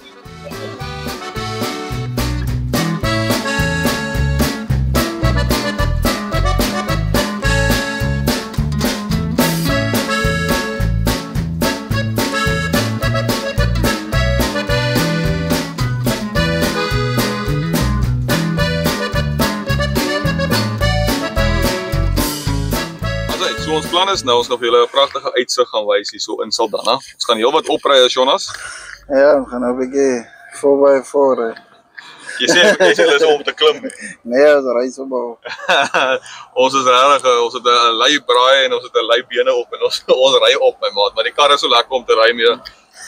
ons plan is nou, ons gaan vir julle 'n pragtige uitsig gaan wys hier so in Saldanha. Ons gaan heelwat opry as Jonas. Ja, we gaan nou 'n bietjie 4x4. Jy sê lus om te klim. Nee, ons ry so maar. Ons is regtig, ons het 'n lei braai en ons het 'n lei bene op en ons ry op my maat, maar die kar is so lekker om te ry mee.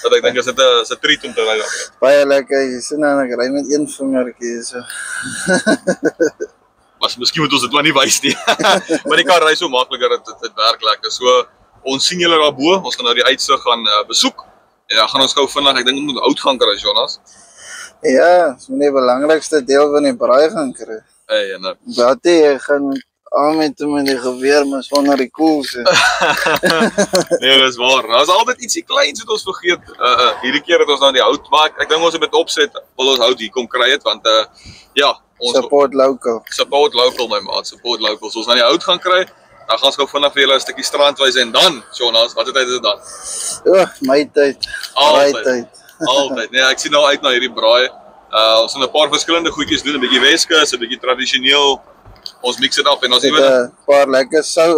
Dat ek dink is dit 'n treat om te ry op. Baie lekker. Jy sien nou ek ry met een vingertjie so. Maar miskien moet ons dit maar nie wys nie. Maar die kar ry so makliker, dit werk lekker. So ons sien julle daarbo. Ons gaan nou die uitsig gaan besoek. En dan gaan ons gou vinnig, ek dink ons moet hout gaan kry, Jonas. Ja, dis die belangrikste deel van die braai gaan kry. Hey, nou. Wat jy gaan met die geweer maar sonder die koels. Nee, dis waar. Daar's altyd ietsie kleins wat ons vergeet. Hierdie keer het ons nou die hout, maar ek dink ons het met opset wil ons hout hier kom kry het want ja, ons support local. Support local my maat, support local. So ons gaan die hout gaan kry. Dan gaan ons gou vinnig vir julle 'n stukkie strand wys en dan, Jonas, wat tyd is dit dan? Ja, my tyd. Altyd. Altyd. Nee, ek sien nou uit na hierdie braai. Ons gaan 'n paar verskillende goedjies doen, 'n bietjie Weskus, 'n bietjie tradisioneel. Ons mix dit op en ons het 'n paar lekker sous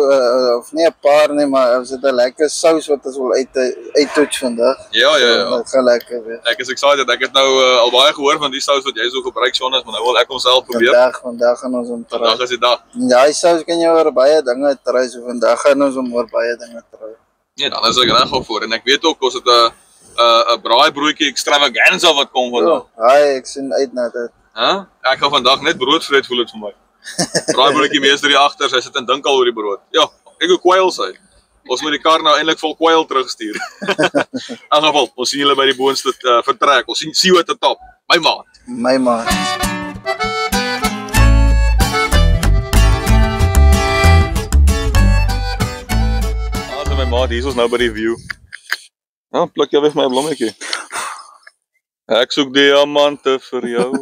of nie 'n paar nie, maar ons het 'n lekker sous wat ons wil uittoets vandag. Ja. Dit gaan lekker wees. Ek is excited. Ek het nou al baie gehoor van die sous wat jy so gebruik, Jonas, maar nou wil ek homself probeer. Vandag gaan ons hom try. Vandag is die dag. Ja, die sous kan jy oor baie dinge try, so vandag gaan ons hom oor baie dinge try. Nee, dan is ek reg voor en ek weet ook ons het 'n braaibroodjie extravaganza wat kom vandag. Haai, ek sien uit na dit. Ek gaan vandag net brood vreet voel dit vir my. Braaibroodjie meester hier agter, sy sit en dink al oor die brood. Ja, ek hoe kwyl sy. Ons moet die kar nou eintlik vol kwyl terugstuur. In geval, ons sien julle by die boonste vertrek. Ons sien you at the top. My maat. My maat. My maat, hier is ons nou by die view. Nou, pluk jy weg my blommetjie. Ek soek diamante vir jou.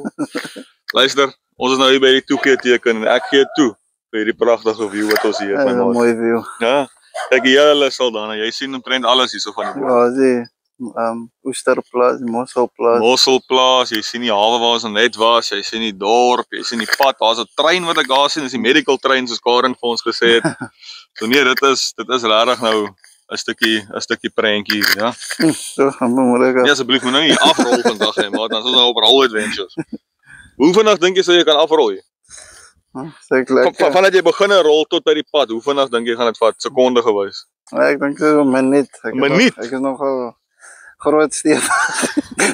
Luister, ons is nou hier by die toegeeteken en ek gee toe vir hierdie pragtige view wat ons hier het, my maat. 'n mooi view. Ja, kyk hier hulle Saldanha. Jy sien omtrent alles hierso van die boot. Ja, die Oesterplaas, Mosselplaas. Mosselplaas, jy sien die hawe waar ons net was, jy sien die dorp, jy sien die pad, daar's 'n trein wat ek daar sien, dis die medical trein soos Karen vir ons gesê het. So nee, dit is regtig nou 'n stukkie prentjie, ja. So gaan we maar. Ja, asseblief moet nou nie afrol vandag hè, maar dan is ons nou op roll adventures. Hoe vinnig dink jy sou jy kan afrol hier? Vanaf jy begin rol tot by die pad, hoe vinnig dink jy gaan dit vat? Sekonde gewys. Ek dink so 'n minuut. Ek is nog groot steek.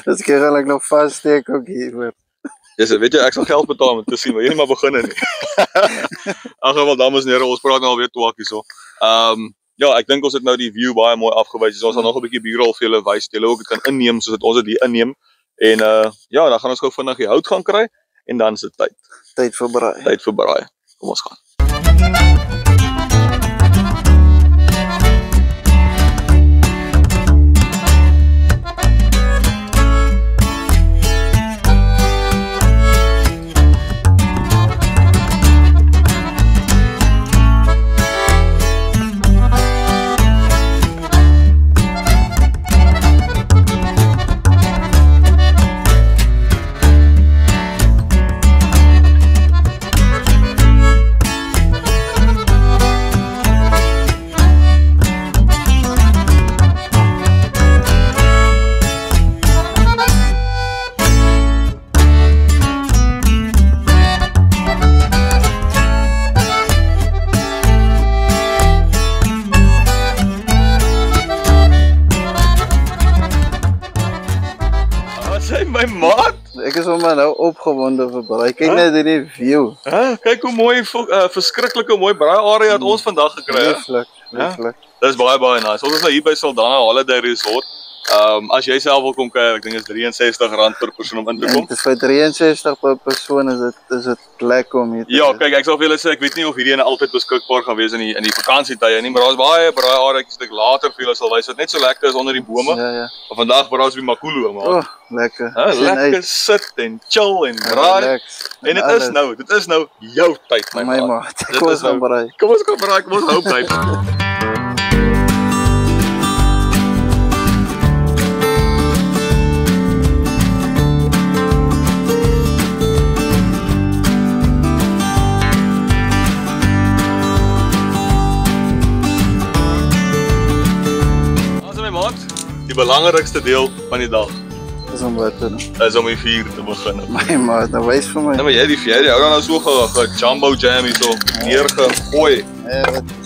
Dis gereelik nog vassteek ook hier. Ja, weet jy, ek sal geld betaal om te sien, maar jy nie maar begin nie. In geval, dames en here, ons praat nou alweer twaakie so. Ja, ek dink ons het nou die view baie mooi afgewys. So ons gaan nog 'n bietjie B-roll vir julle wys. Julle ook dit kan inneem soos dit ons dit hier inneem. En ja, dan gaan ons gou vinnig die hout gaan kry en dan is dit tyd. Tyd vir braai. Tyd vir braai. Kom ons gaan. My maat, ek is maar nou opgewonde vir braai. Kyk net hierdie view. Kyk hoe mooi verskriklike mooi braai area het ons vandag gekry. Lieflik. Dis baie nice. Ons is nou hier by Saldanha Holiday Resort. As jy self wil kom kyk, ek dink dit is R63 per persoon om in te kom. Dis vir 63 per persoon is dit lekker om hier te Ja, kyk, ek sal vir julle sê ek weet nie of hierdie ene altyd beskikbaar gaan wees in die vakansietye nie, maar daar's baie braai areas wat ek later vir julle sal wys wat net so lekker is onder die bome. Ja. Maar vandag braai ons by Makulu, maar. Lekker. Lekker sit en chill en braai. En dit is nou jou tyd, my maat. Kom ons gaan braai. Kom ons hou tyd. belangrikste deel van die dag? Dis om wat te doen. Is om die vuur te begin. My maat, nou wys vir my. Nee, maar jy die vuur, jy hou dan nou so ge-jumbo jam hier so neergegooi. Ja, wat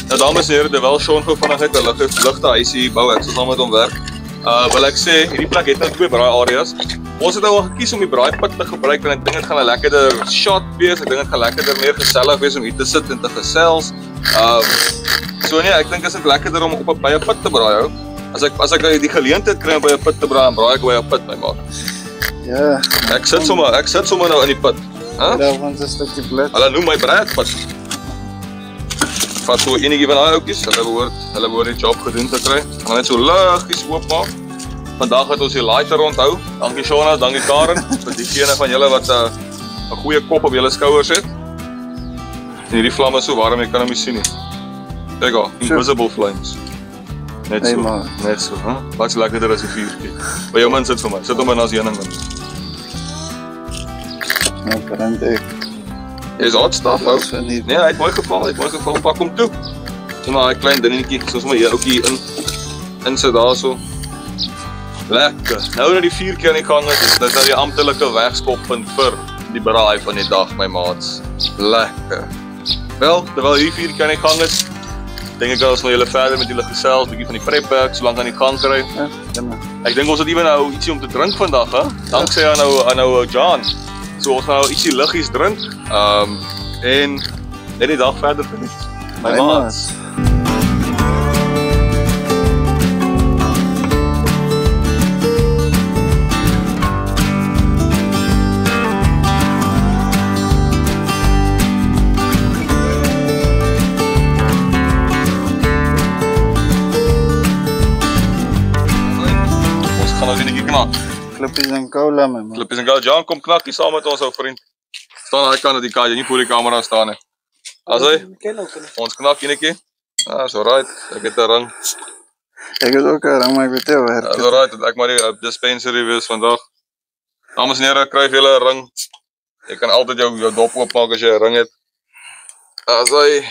Nou dames en heren, terwyl Sean gou vinnig uit 'n ligte huisie hier bou, ek sal saam met hom werk. Wil ek sê, hierdie plek het nou 2 braai areas. Ons het nou al gekies om die braaipit te gebruik want ek dink dit gaan 'n lekkerder shot wees. Ek dink dit gaan lekkerder meer gesellig wees om hier te sit en te gesels. So nee, ek dink is dit lekkerder om by 'n pit te braai hou. As ek die geleentheid kry om by 'n pit te braai, dan braai ek by 'n pit, my maat. ja, Ek sit sommer nou in die pit. daar van 'n stukkie blits. Hulle noem my braaiipit. Vat so enige van daai ouppies, hulle behoort die job gedoen te kry. Gaan net so liggies oopmaak. Vandag het ons die lighter onthou. Dankie Shona, dankie Karen vir diegene van julle wat 'n goeie kop op julle skouers het. En hierdie vlam is so warm, jy kan hom nie sien nie. Kyk al, invisible flames. Net Hey, so, man. net so, hè? Wat's lekkerder as die vuurtjie. By jou man sit vir my, sit hom in as heuning in. Nou brand ek. Is hot stuff, ou. So nie. Nee, hy het mooi geval, pak hom toe. Sien maar, hy klein dingetjie, soos my hier ouetjie in sit daarso. Lekker. Nou dat die vuurtjie aan die gang is, dit is nou die amptelike wegskoppunt vir die braai van die dag, my maats. Lekker. Wel, terwyl hierdie vuurtjie aan die gang is, dink ek ons gaan julle verder met julle gesels, bietjie van die prepwerk so lank aan die gang kry. Ja, jammer. Ek dink ons het ewen nou ietsie om te drink vandag, hè? Danksy aan nou John. So ons gaan nou ietsie liggies drink. En net die dag verder geniet. My maats. Ons gaan nou die netjie knak. Klippies en cola, my man. Klippies en gou, John, kom knakkie saam met ons ou vriend. Staan aan die kant dat die kaart, jy nie voor die kamera staan nie. As hy, ons knak enetjie. Is alright, ek het 'n ring. Ek het ook 'n ring, maar ek weet nie hoe werk Is dit. alright, dat ek maar die dispensary wees vandag. Dames en here, kry vir julle 'n ring. Jy kan altyd jou dop oopmaak as jy 'n ring het. As hy.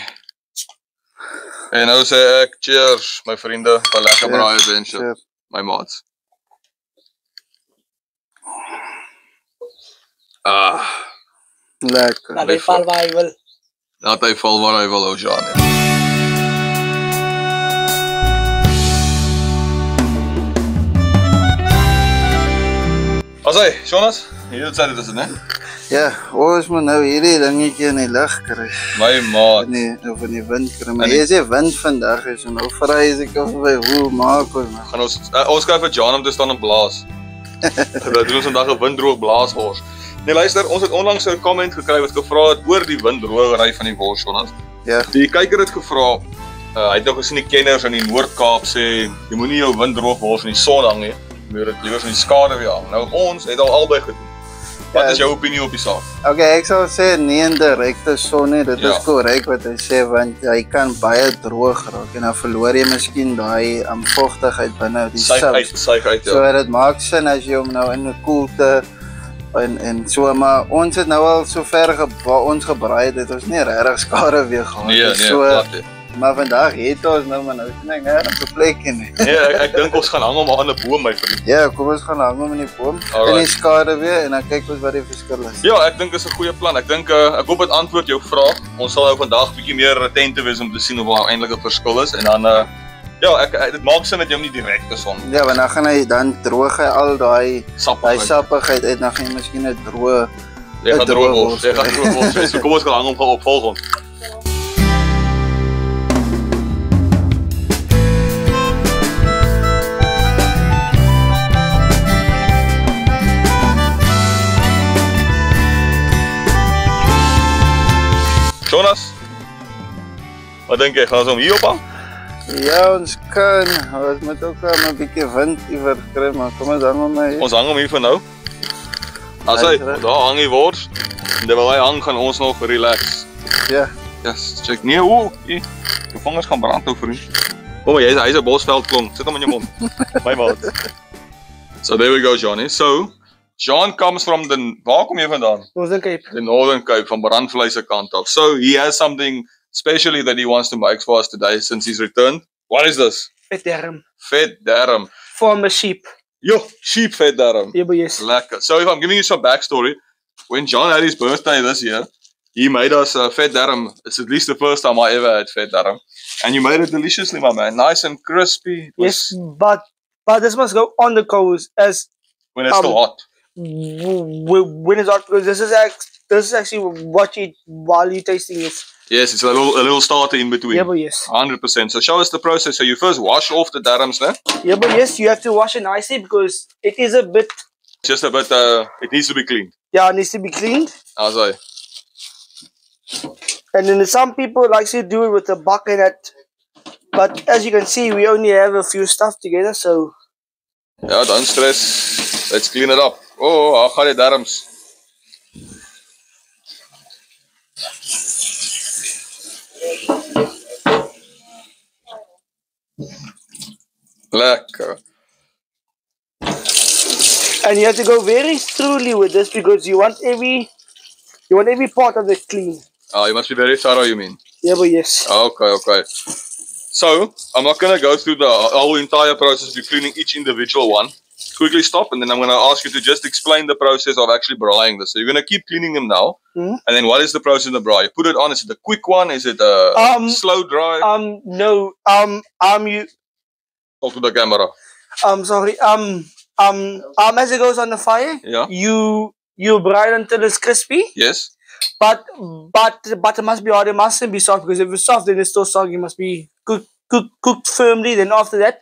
En nou sê ek, cheers, my vriende, vir lekker braai adventure, Cheers. my maats. Lekker. Laat hy val waar hy wil. Laat hy val waar hy wil, ou Jean. As hy, Jonas, hier het sy dit is dit, né? Ja, ons moet nou hierdie dingetjie in die lug kry. My maat. Nee, of in die wind kry. Maar jy sê wind vandag is en nou vra jy seker of by hoe maak ons nou. Gaan ons skryf vir Jan om te staan en blaas. Dat doen ons vandag 'n winddroog blaaswors. Nee, luister, ons het onlangs 'n comment gekry wat gevra het oor die winddrogery van die wors, Jonas. Ja. Die kyker het gevra, hy het nou gesien die kenners in die Noord-Kaap sê, jy moenie jou winddroog wors in die son hang nie. Jy moet dit liewer in die skaduwee hang. Nou ons het al albei gedoen. Wat is jou opinie op die saak? Okay, ek sal sê nie in direkte son nie. Dit Ja. is korrek wat hy sê want hy kan baie droog raak en dan verloor jy miskien daai vochtigheid binne die Suig uit, ja. So dit maak sin as jy hom nou in 'n koelte en so, maar ons het nou al so ver waar ons gebraai het ons nie regtig skaduwee gehad nie. Nee, So, glad nie. maar vandag het ons nou maar nou sien ek nêrens 'n plekie nie. Nee, ek dink ons gaan hang hom aan 'n boom, my vriend. Ja, kom ons gaan hang hom in die boom Alright. in die skaduwee en dan kyk ons wat die verskil is. Ja, ek dink dis 'n goeie plan. Ek dink ek hoop dit antwoord jou vraag. Ons sal nou vandag bietjie meer attentive wees om te sien of daar eintlik 'n verskil is en dan ja, dit maak sin dat jy hom nie direk son Ja, want dan gaan hy dan droog hy al daai sappig. sappigheid uit, dan gaan jy miskien 'n droë Jy gaan droog word. wors Jy gaan droog word. So kom ons gaan hang hom gou op volgende. Jonas, wat dink jy? Gaan ons hom hier op hang? Ja, ons kan. Ons moet ook maar 'n bietjie wind iewers kry, maar kom ons hang hom maar hier. Ons hang hom hier vir nou. As hy, daar hang hy word. En terwyl hy hang, gaan ons nog relax. Ja. Yes, check. Nee, jou vingers gaan brand ou vriend. Kom maar, hy's 'n bosveldklomp. Sit hom in jou mond. My maat. So there we go, Johnny. So, John comes from waar kom jy vandaan? Ons dink hy The Northern Cape, van Brandvlei se kant af. So, he has something specially that he wants to make for us today since he's returned. What is this? het derm. Vet darm. from a sheep. Yo, sheep vet darm. Yeah, but yes. Lekker. So if I'm giving you some backstory, when John had his birthday this year, he made us vet darm. It's at least the first time I ever had vet darm. And you made it deliciously, my man. Nice and crispy. Yes, but this must go on the coals as When it's still hot. when it's hot, because this is actually what you eat while you're tasting it. Yes, it's a little starter in between. Yeah, but yes. 100%. So show us the process. So you first wash off the darms, né? Yeah, but yes, you have to wash it nicely because it is a bit. Just a bit. It needs to be cleaned. Yeah, it needs to be cleaned. As I. And then some people like to do it with a bucket net. But as you can see, we only have a few stuff together, so. Ja, don't stress. Let's clean it up. Oh, how gaan die darms? Lekker. And you have to go very thoroughly with this because you want every part of it clean. Oh, you must be very thorough, you mean? Yeah, but yes. Okay. So, I'm not going to go through the whole entire process of you cleaning each individual one. Quickly stop, and then I'm going to ask you to just explain the process of actually braaiing this. So, you're going to keep cleaning them now. Mm-hmm. And then what is the process of the braai? You put it on, is it a quick one? Is it a slow dry? No. You. Talk to the camera. Sorry. As it goes on the fire, Yeah. You braai it until it's crispy. Yes. But it must be hard. It mustn't be soft because if it's soft, then it's still soggy. It must be cooked firmly. Then after that,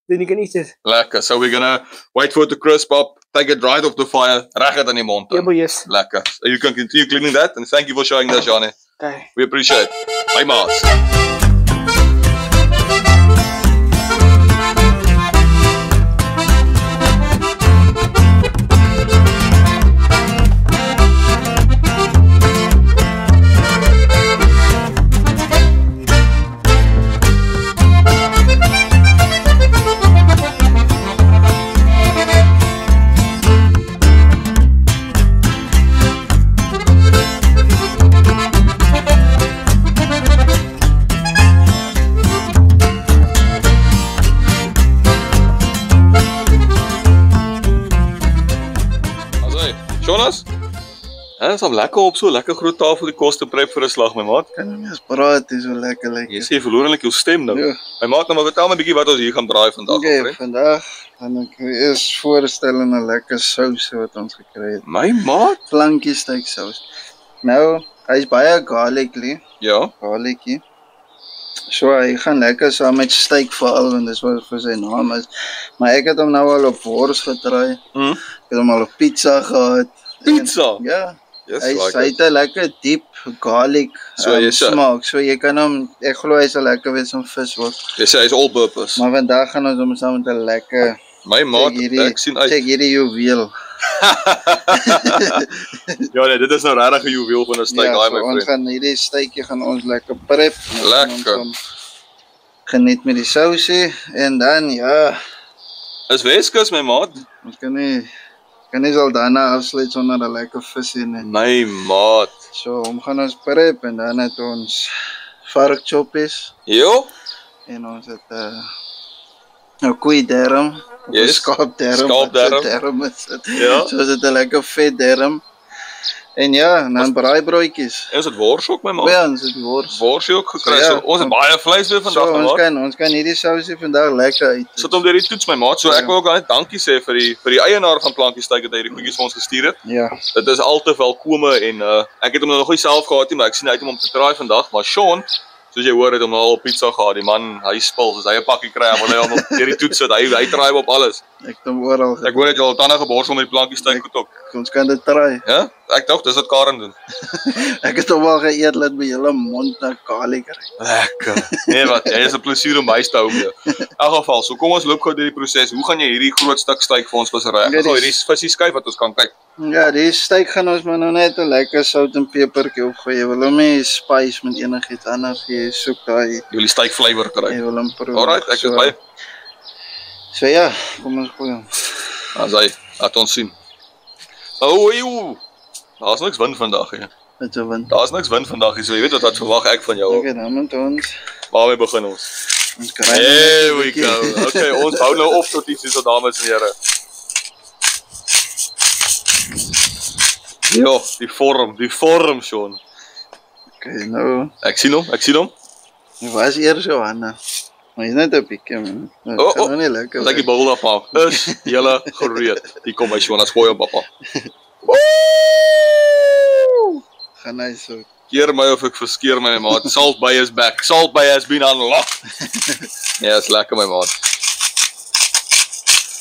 then you can eat it. Lekker. So we're gonna wait for it to crisp up, take it right off the fire, reg it in die mond. Yeah, but yes. Lekker. So you can continue cleaning that, and thank you for showing that, Johnny. Okay. We appreciate it. Bye, maats. Jonas? Ja, is lekker op so lekker groot tafel die kos te prep vir 'n slag, my maat. Kan nie eens praat, is so lekker lyk. Jy sê verloor net jou stem nou. Ja. My maat, nou maar vertel my 'n bietjie wat ons hier gaan draai vandag. Okay, vandag gaan ek eers voorstel 'n lekker sous wat ons gekry het. My maat? Plankie steaksous. Nou, hy's baie garlicky. Ja. Garlicky. So hy gaan lekker saam met steak veral, want dis wat vir sy naam is. Maar ek het hom nou al op wors getraai. Ek het hom al op pizza gehad. Pizza? Ja. Yes, Hy het 'n lekker diep garlic smaak. So jy kan hom, ek glo hy sal lekker wees om vis ook. Jy sê hy's all purpose. Maar vandag gaan ons hom saam met 'n lekker My maat, ek sien uit. Check hierdie juweel. Ja nee, dit is nou regtig 'n juweel van 'n steak, daai my ons vriend. gaan hierdie steekie gaan ons lekker prep. Lekker. Geniet met die sousie en dan ja, Is Weskus my maat? ons kan nie Saldanha afsluit sonder 'n lekker visie nie. My maat. So hom gaan ons prep en dan het ons varkchoppies Jo? en ons het 'n koeidarm. Yes. Skaapdarm. Skaapdarm. Ja. So is dit 'n lekker vet darm. En ja, dan braaibroodjies. En ons het wors ook my maat. Ja, ons het wors. Worsie ook gekry. So, ja, So ons het baie vleis weer vandag So gehad. ons kan hierdie sousie vandag lekker uit. Sit hom deur die toets my maat. So ek wil ook net dankie sê vir die eienaar van Plankie Steak dat hy hierdie goedjies vir ons gestuur het. Ja. Dit is altyd welkome en ek het hom nog nie self gehad nie, maar ek sien uit om te traai vandag. Maar Sean, soos jy hoor, het hom al op pizza gehad. Die man, hy spil, as hy 'n pakkie kry, wil hy hom op deur die toets sit. Hy traai op alles. Ek het hom oral. Ek hoor dat jy al tande geborsel met die Plankie Steak goed ook. Ons kan dit try. Ja? Ek dink dis wat Karen doen. Ek het hom al geëet laat my hele mond na garlic ry. Lekker. Nee wat, jy is 'n plesier om huis te hou mee. In elk geval, so kom ons loop gou deur die proses. Hoe gaan jy hierdie groot stuk steak vir ons vissery? Ek gaan hierdie visie skuif wat ons kan kyk. Ja, die steak gaan ons maar nou net 'n lekker sout en pepertjie opgooi. Jy wil hom nie spice met enigiets anders jy soek daai. Jy wil die steak flavour kry. Jy wil hom proe. Alright, ek is by. So ja, kom ons gooi hom. As hy, laat ons sien. Oh, daar's niks wind vandag hier. Dit is wind. Daar's niks wind vandag hier, so jy weet wat verwag ek van jou. Okay, dan moet ons. Waarmee begin ons? Ons kry There we go. Okay, ons hou nou op tot iets so dames en here. Ja, die vorm, Sean. Okay, nou, Ek sien hom. dit was eers Johanna. Maar jy is net 'n bietjie man. Dit Oh, gaan oh. nou nie lekker. As ek die wees. bol afhaal, is julle gereed. Hier kom hy Sean, as gooi op pappa. Gaan hy so. Keer my of ek verskeer my maat. Salt Bay is back. Salt Bay has been unlocked. Ja, is lekker my maat.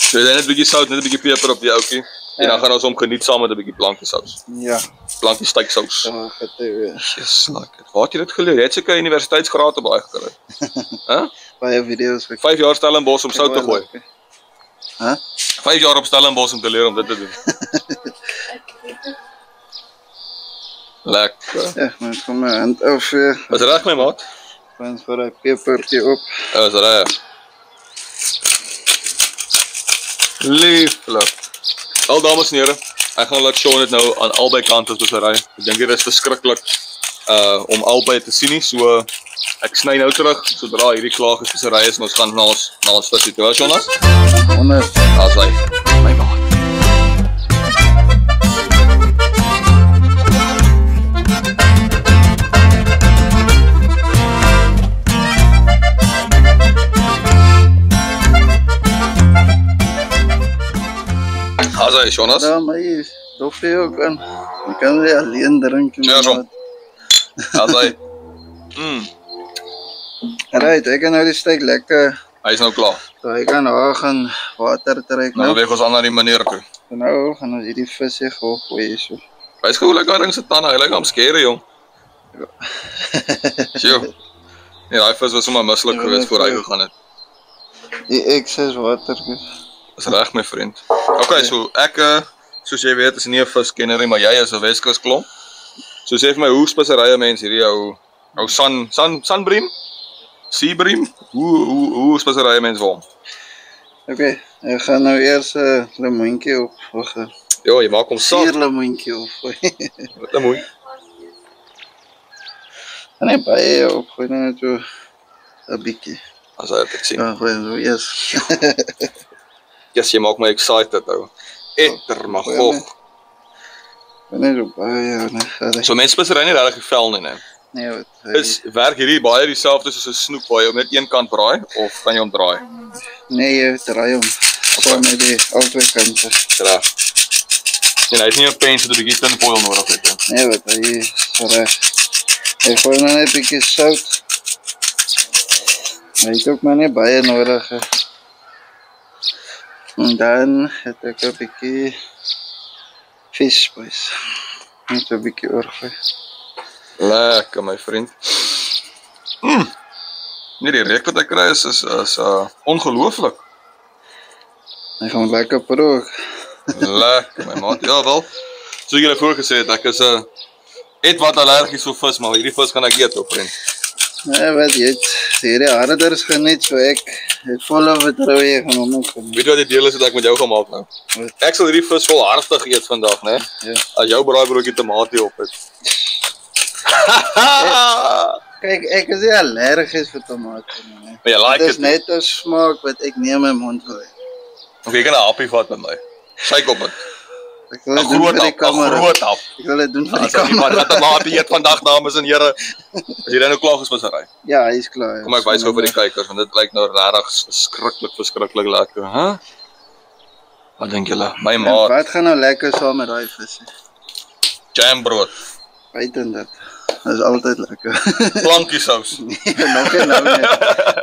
So net 'n bietjie sout, net 'n bietjie peper op die ouetjie. En dan gaan ons hom geniet saam met 'n bietjie plankiesous. Ja, Plankie steaksous. so het hy weer. Yes, lekker. Waar het jy dit geleer? Jy het seker universiteitsgraad op baie gekry. Baie video's. 5 jaar Stellenbosch om sout te gooi. Hæ? 5 jaar op Stellenbosch om te leer om dit te doen. Lekker. Ja, maar kom my hand af. Is reg my maat? Ons vir 'n pepertjie op. Is reg. Lieflik. Al dames en here, ek gaan laat Sean dit nou aan albei kante spesery. Ek dink dit is verskriklik om albei te sien nie. So ek sny nou terug sodra hierdie klaar gespesery is en ons gaan na ons visie toe. Sean, Onder. as hy my maat. As hy Jonas. Ja, maar jy koffie ook aan. Jy kan nie alleen drink nie. Cheers, hom. As hy. Right, ek kan nou die steak lekker. Hy is nou klaar. So ek kan nou gaan water trek Nou nou. weeg ons aan na die manier toe. Nou gaan ons hierdie visie gou gooi so. Wys gou hoe lekker ding se tande, hy lyk am skere jong. Sjoe. Nee, daai vis was sommer mislik geweest voor hy gegaan het. Die excess water. Dis reg my vriend. Okay, so ek soos jy weet is nie 'n viskenner nie, maar jy is 'n Weskus klomp. So sê vir my hoe speserye mense hierdie ou sunbream? Seabream? Hoe speserye mense hom? Okay, ek gaan nou eers 'n lemoentjie op. Ja, jy maak hom sag. 4 lemoentjie op. Wat 'n mooi. En ek baie op gooi net so 'n bietjie. As hy dit sien. Ja, gooi so eers. Yes, jy maak my excited ou. Etter maar gog. Net so baie nee. So mense speserye nie regtig vel nie, nee. Nee, wat. Werk hierdie baie dieselfde soos 'n snoep waar jy hom net een kant draai of gaan jy hom draai? Nee, jy draai hom. So met die albei kante. Reg. En hy het nie 'n pen so 'n bietjie tin foil nodig het nie. Nee, wat hy reg. Ek gooi nou net 'n bietjie sout. Hy het ook maar nie baie nodig. En dan het ek 'n bietjie visspys. Net 'n bietjie oorgooi. Lekker my vriend. Nee, die reuk wat ek kry is ongelooflik. Hy gaan lekker proe. Lekker my maat. Ja wel. So jy het voorgesê het ek is eet wat allergies vir vis, maar hierdie vis gaan ek eet op vriend. Nee, wat jy het hierdie harders geniet so ek het volle vertroue jy gaan hom ook geniet. Weet jy wat die deel is wat ek met jou gemaak nou? Ek sal hierdie vis volhartig eet vandag, né? Ja. As jou braaibroodjie tamatie op het. Kyk, ek is nie allergies vir tomate nie. Maar jy like Dit is dit. net 'n smaak wat ek nie in my mond wil hê. Of jy kan 'n happie vat met my. Syk op dit. Ek wil 'n dit doen groot vir die hap, 'n kamera. groot hap. Ek wil dit doen vir die As jy maar kamera. wat 'n mate eet vandag dames en here. As jy dan nou klaar gespesery. Ja, hy is klaar. Kom ek wys gou vir die kykers want dit lyk nou regtig verskriklik lekker, hè? Wat dink julle? My En maat, wat gaan nou lekker saam met daai vis? jambrood, Buiten dit. Dit is altyd lekker. plankiesous. Nog nie nou nie.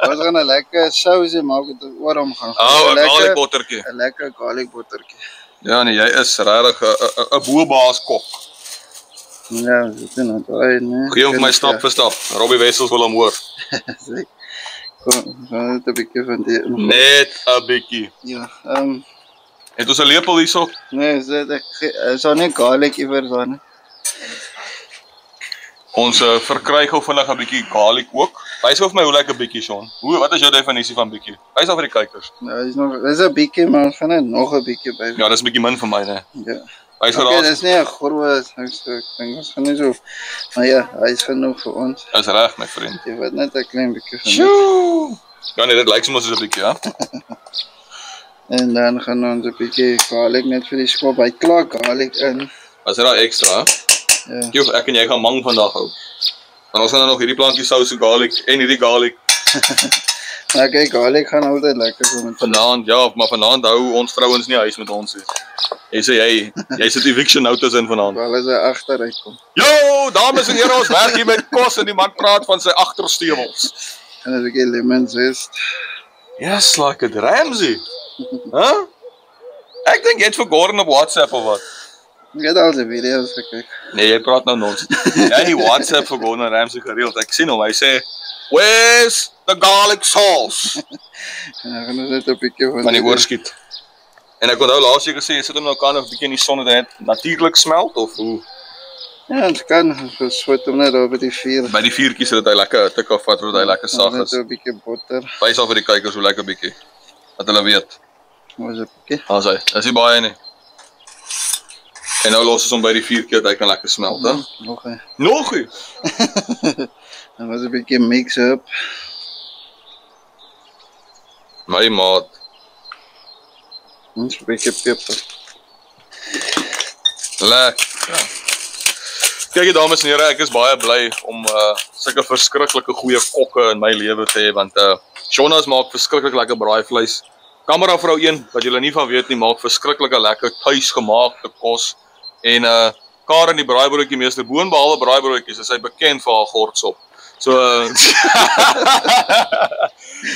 Ons gaan 'n lekker sousie maak wat oor hom gaan. Oh, 'n Lekker- garlic bottertjie. 'n lekker garlic bottertjie. Ja nee, jy is regtig 'n boebaas kok. Ja, dit is nou daai, nee. Gee hom vir my stap vir stap. Robbie Wessels wil hom hoor. Kom, net 'n bietjie van die. Net 'n bietjie. Ja, Het ons 'n lepel hierso? nee, ek sou nie garlic iewers aan. Ons verkry gou vinnig 'n bietjie garlic ook. Wys gou vir my hoe lyk 'n bietjie, Sean? Wat is jou definisie van bietjie? Wys al vir die kykers. Nou, dis 'n bietjie, maar ons gaan net nog 'n bietjie by. Ja, dis 'n bietjie min vir my, né? Ja. Wys vir Okay, ons. dis nie 'n groot, ek dink ons gaan nie so. Maar ja, hy is genoeg vir ons. Is reg, my vriend. Jy weet net 'n klein bietjie van. Sjoe. Ja nee, dit lyk soms soos 'n bietjie, ja. En dan gaan ons 'n bietjie garlic net vir die skop. Hy klaar garlic in. As dit daai ekstra, hè. Ja. Joh, ek en jy gaan mang vandag hou. Want ons gaan dan nog hierdie plantjie sous en garlic en hierdie garlic. Maar kyk, garlic gaan altyd lekker so met Vanaand, ja, maar vanaand hou ons vrouens nie huis met ons nie. Jy sê jy sit eviction notice in vanaand. wel as hy agteruit kom. Yo, dames en here, ons werk hier met kos en die man praat van sy agterstewels. En 'n bietjie lemon zest. Yes, like a Ramsey. Huh? Ek dink jy het vir Gordon op WhatsApp of wat? Ek het al die video's gekyk. Nee, jy praat nou nonsens. Jy het WhatsApp vir Gordon Ramsay gereeld. Ek sien hom, hy sê, "Where's the garlic sauce?" En dan gaan ons net 'n bietjie Van die oorskiet. En ek onthou laas jy gesê jy sit hom nou kan of bietjie in die son dat dit natuurlik smelt of hoe? Ja, ons kan geswit hom net daar by die vuur. By die vuurtjie sodat hy lekker tik of vat sodat hy lekker sag Net is. so 'n bietjie botter. Wys al vir die kykers hoe lekker bietjie. Dat hulle weet. Ons 'n bietjie. Daar's hy. Is nie baie nie. En nou los ons hom by die vuurtjie dat hy kan lekker smelt, hè? Nog hè. Nog nie. Dan was 'n bietjie mix up. My maat. Ons 'n bietjie peper. Lekker. Ja. Kyk dames en here, ek is baie bly om sulke verskriklike goeie kokke in my lewe te hê want Jonas maak verskriklik lekker braaivleis. Kamera vrou 1 wat julle nie van weet nie, maak verskriklike lekker tuisgemaakte kos en Karen die braaibroodjie meester boonbehalwe braaibroodjies is hy bekend vir haar gortsop. So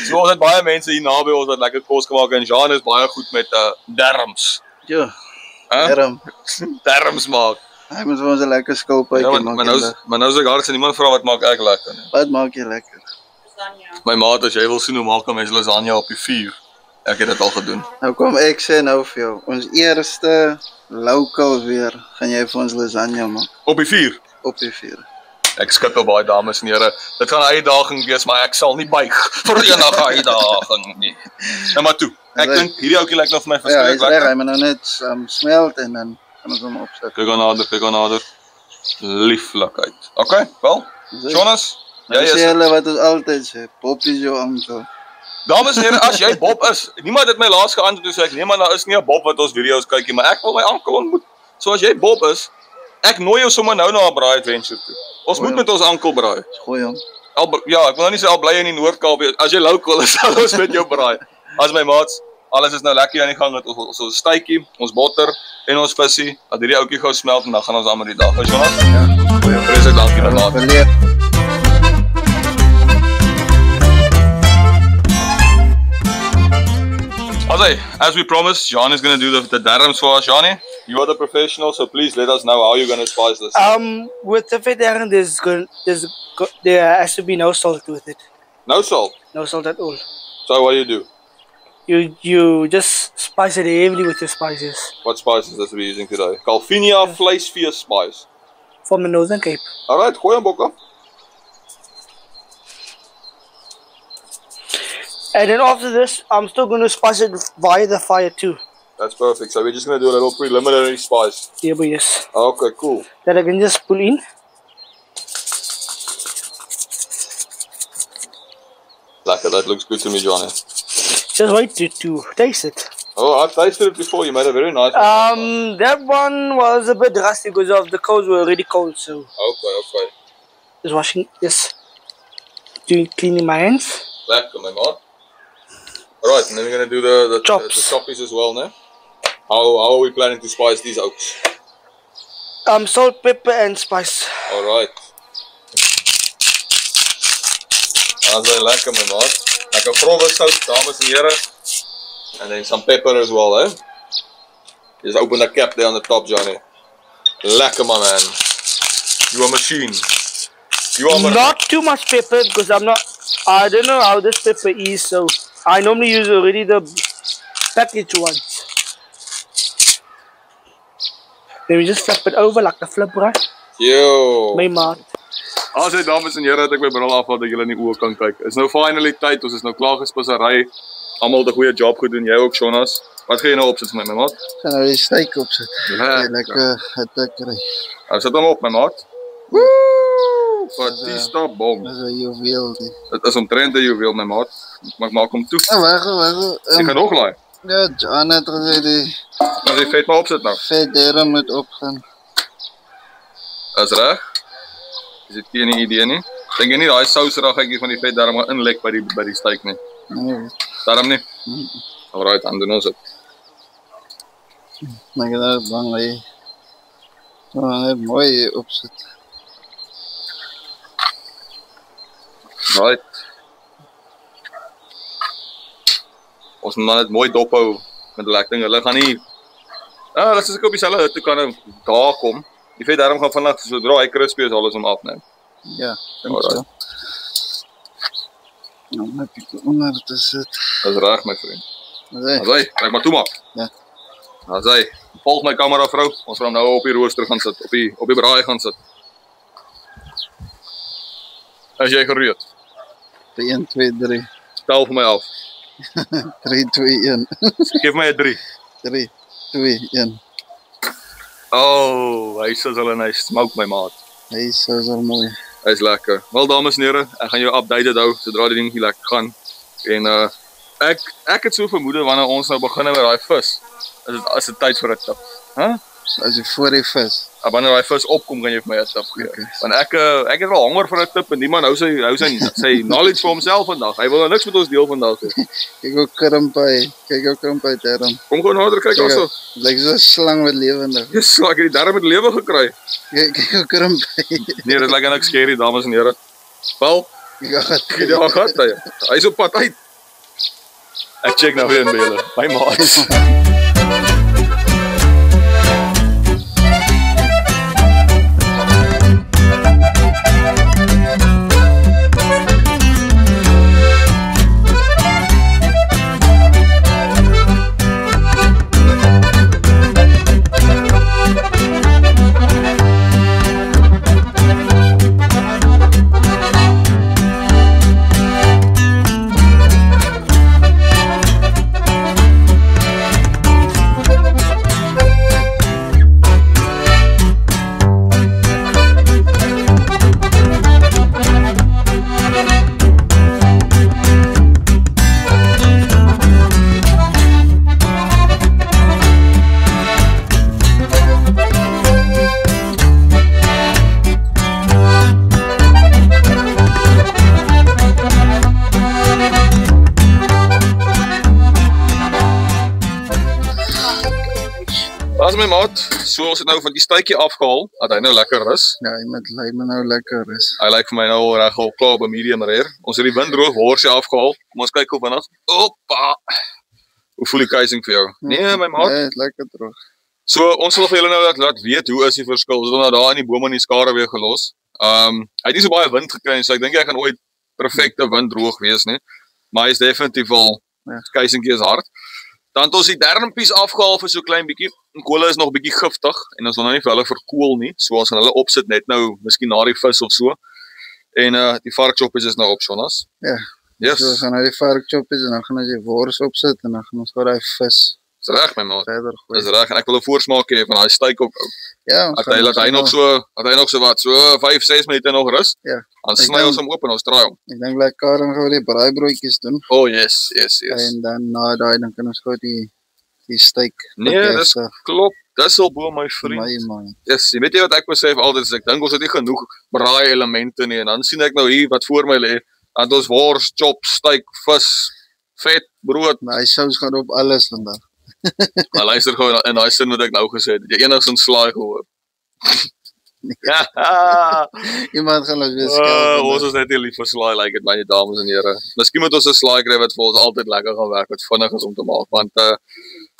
so ons het baie mense hier naby ons wat lekker kos gemaak en Jean is baie goed met derms. Ja. Hè? Derms maak. Hy moet vir ons 'n lekker skilpytjie Ja, maak. maar nou is ek hard en niemand vra wat maak ek lekker nie. Wat maak jy lekker? My maat, as jy wil sien hoe maak 'n mens lasagne op die vuur. Ek het dit al gedoen. Nou kom ek sê nou vir jou, ons eerste local weer, gaan jy vir ons lasagne maak Op die vuur. op die vuur. Ek skud op baie dames en here. Dit gaan 'n uitdaging wees, maar ek sal nie buig vir enige uitdaging nie. Nou maar toe. Ek dink hierdie ouetjie lyk nou vir my Ja, hy verskriklik is reg, lekker. hy moet nou net smelt en dan kan ons hom opsit. Kyk aan nader. Lieflikheid. Okay, wel. Jonas, jy Jy sê is hulle wat ons altyd sê, Bob is jou oom. Dames en here, as jy Bob is, niemand het my laas geantwoord toe sê ek, nee man, daar is nie 'n Bob wat ons video's kyk nie, maar ek wil my oom ontmoet. So as jy Bob is, ek nooi jou sommer nou na 'n braai adventure toe. Ons moet met ons oom braai. Gooi hom. Ja, ek wil nou nie sê al bly jy in die Noord-Kaap, as jy local is, sal ons met jou braai. As my maats, alles is nou lekker aan die gang met ons stytjie, ons botter en ons visie. Dat hierdie ouetjie gou smelt en dan gaan ons aan met die dag. Is Jonas? Ja, gooi hom. Vreeslik dankie my maat. Verleer. As we promised, John is going to do the darms for us. Johnny, you are the professional, so please let us know how you're going to spice this. With the vegetarian, there has to be no salt with it. No salt. No salt at all. So what do? You just spice it heavily with your spices. What spices that we're using today? Calvinia vleisvee spice. From the Northern Cape. Alright, gooi hom bokke. And then after this, I'm still going to spice it via the fire too. That's perfect. So we're just going to do a little preliminary spice. Yeah, but yes. Okay, cool. That I can just pull in. Lekker, that looks good to me, Johnny. Just wait to taste it. Oh, I've tasted it before. You made a very nice one. That one was a bit rusty because of the coals were already cold, so Okay. just washing, just cleaning my hands. Lekker, my man. Alright, and then we're going to do the Chops. the choppies as well, no? How are we planning to spice these oaks? Salt, pepper, and spice. Alright. Dat is lekker, my maat. Lekker grove sout, dames en here. And then some pepper as well, eh? Just open the cap there on the top, Johnny. Lekker, my man. You are a machine. You are Not too much pepper because I don't know how this pepper is, so I normally use already the packaged ones. Then we just flip it over like a flip, right? Yo. My maat. As jy dames en here, dat ek my bril afhaal dat julle in die oë kan kyk. Is nou finally tyd, ons is nou klaar gespissery. Almal het 'n goeie job gedoen, jy ook Jonas. Wat gaan jy nou opsit vir my maat? Gaan nou die steak opsit. Lekker. Lekker hitte kry. Sit hom op my maat. Woo! Batista bom. Dis 'n juweel die. Dit is omtrent 'n juweel my maat. Maar ek maak hom toe. Wag. Jy gaan nog laai. Ja, John het gesê die Maar die vet maar opsit nou. vet daar moet opgaan. Is reg? Is dit geen idee nie? Dink jy nie daai sousraggetjie van die vet daarom gaan inlek by die steak nie? Nee, Daarom nie. Alright, dan doen ons dit. maar ek is bang hy. Net mooi opsit. Right. Ons moet maar net mooi dophou met lekker ding. Hulle gaan nie hulle sê ek op dieselfde hut toe kan daar kom. Die vet daarom gaan vandag sodra hy crispy is alles om af nou. Ja, dink so. Nou net ek onder te sit. Dis reg my vriend. Nee. Asai, kyk maar toe maak. Ja. Asai, volg my kamera vrou. Ons gaan nou op die rooster gaan sit, op die braai gaan sit. As jy gereed. 1 2 3. Tel vir my af. 3 2 1. Geef my 'n 3. 3 2 1. Oh, hy sê hulle hy smoke my maat. Hy is so mooi. Hy's lekker. Wel dames en here, ek gaan jou updated hou sodra die ding lekker gaan. En ek het so vermoed wanneer ons nou begin met daai vis. Is dit tyd vir 'n tip. As jy voor die vis. Wanneer daai vis opkom, kan jy vir my 'n tip gee. Okay. Want ek het wel honger vir 'n tip en die man hou sy knowledge vir homself vandag. Hy wil niks met ons deel vandag nie. Kyk hoe krimpai daarom. Kom gou nader kyk also. Lyk so 'n slang wat lewendig. Yes, ek het die darm met lewe gekry. Kyk hoe krimpai. Nee, dit lyk niks scary dames en here. Wel, Ja, kyk daar gaan hy. Hy's op pad uit. Ek check nou weer in by julle. My maats. As my maat, so ons het nou van die stuitjie afgehaal, dat hy nou lekker is. Ja, hy moet nou lekker is. Hy lyk vir my nou reg al klaar op 'n medium rare. Ons het die windroog worsie afgehaal. Kom ons kyk hoe vinnig. Hoppa. Hoe voel die keising vir jou? Nee, my maat. Nee, lekker droog. So ons wil vir julle nou laat weet hoe is die verskil. Ons het nou daar in die bome in die skare weer gelos. Hy het nie so baie wind gekry, so ek dink hy gaan ooit perfekte winddroog wees nie. Maar hy is definitief al keisingkie is hard. Dan het ons die dermpies afgehaal vir so klein bietjie. Kolle is nog bietjie giftig en ons wil nou nie vir hulle verkoel nie. So ons gaan hulle opsit net nou, miskien na die vis of so. En die varkchoppies is nou op, Jonas. Ja. Yes. So ons gaan nou die varkchoppies en dan gaan ons die wors opsit en dan gaan ons gou daai vis Dis reg my maat. verder gooi. Dis reg en ek wil 'n voorsmaak hê van daai steak ook. Ja, Dat hy nog so wat, so 5-6 minute nog rus. Ja. Dan sny ons hom oop en ons draai hom. Ek dink bly Karen gou die braaibroodjies doen. Oh yes. En dan na daai dan kan ons gou die steak. Nee, dis klop. Dis al bo my vriend. my man. Yes, jy weet jy wat ek besef altyd is ek dink ons het nie genoeg braai elemente nie en dan sien ek nou hier wat voor my lê. Dan ons wors, chop, steak, vis, vet, brood. Maar hy sous gaan op alles vandag. Maar luister gou in daai sin wat ek nou gesê het. Jy enigsins slaai gehoor. Iemand gaan ons weer skel. Ons is net nie lief vir slaai like dit my dames en here. Miskien moet ons 'n slaai kry wat vir ons altyd lekker gaan werk, wat vinnig is om te maak want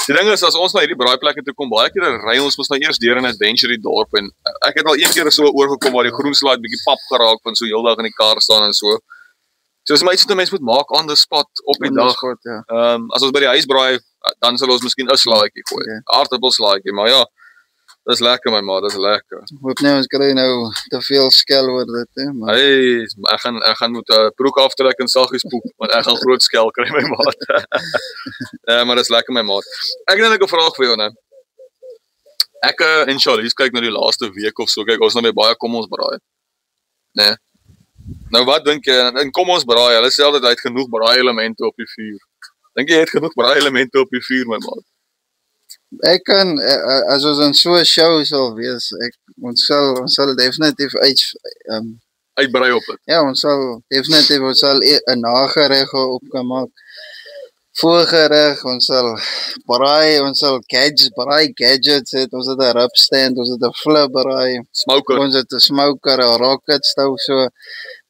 die ding is as ons na hierdie braaiplekke toe kom, baie keer ry ons mos nou eers deur in 'n adventure dorp en ek het al een keer so oorgekom waar die groen slaai bietjie pap geraak van so heeldag in die kar staan en so. So dis my iets wat mense moet maak on the spot op die dag. Ja. As ons by die huis braai, dan sal ons miskien 'n slaaitjie gooi. Okay. Aardappelslaaitjie, maar ja, dis lekker my maat, dis lekker. Hoop nie ons kry nou te veel skel oor dit hè, maar Hey, ek gaan moet 'n broek aftrek en saggies poep want ek gaan groot skel kry my maat. Ja, maar dis lekker my maat. Ek het net 'n vraag vir jou nou. Ek en Charlies kyk nou die laaste week of so, kyk ons nou weer baie kom ons braai. Nee. Nou wat dink jy? En kom ons braai. Hulle sê altyd hy het genoeg braai-elemente op die vuur. Dink jy hy het genoeg braai-elemente op die vuur, my maat? Ek kan, as ons in so 'n show sal wees, ons sal definitief Uitbrei op dit. ja, ons sal 'n nagereg op kan maak. Voorgereg, ons sal braai, ons sal braai gadgets het, ons het 'n rubstand, ons het 'n flip braai, Smoker. ons het 'n smoker, 'n rocket stove, so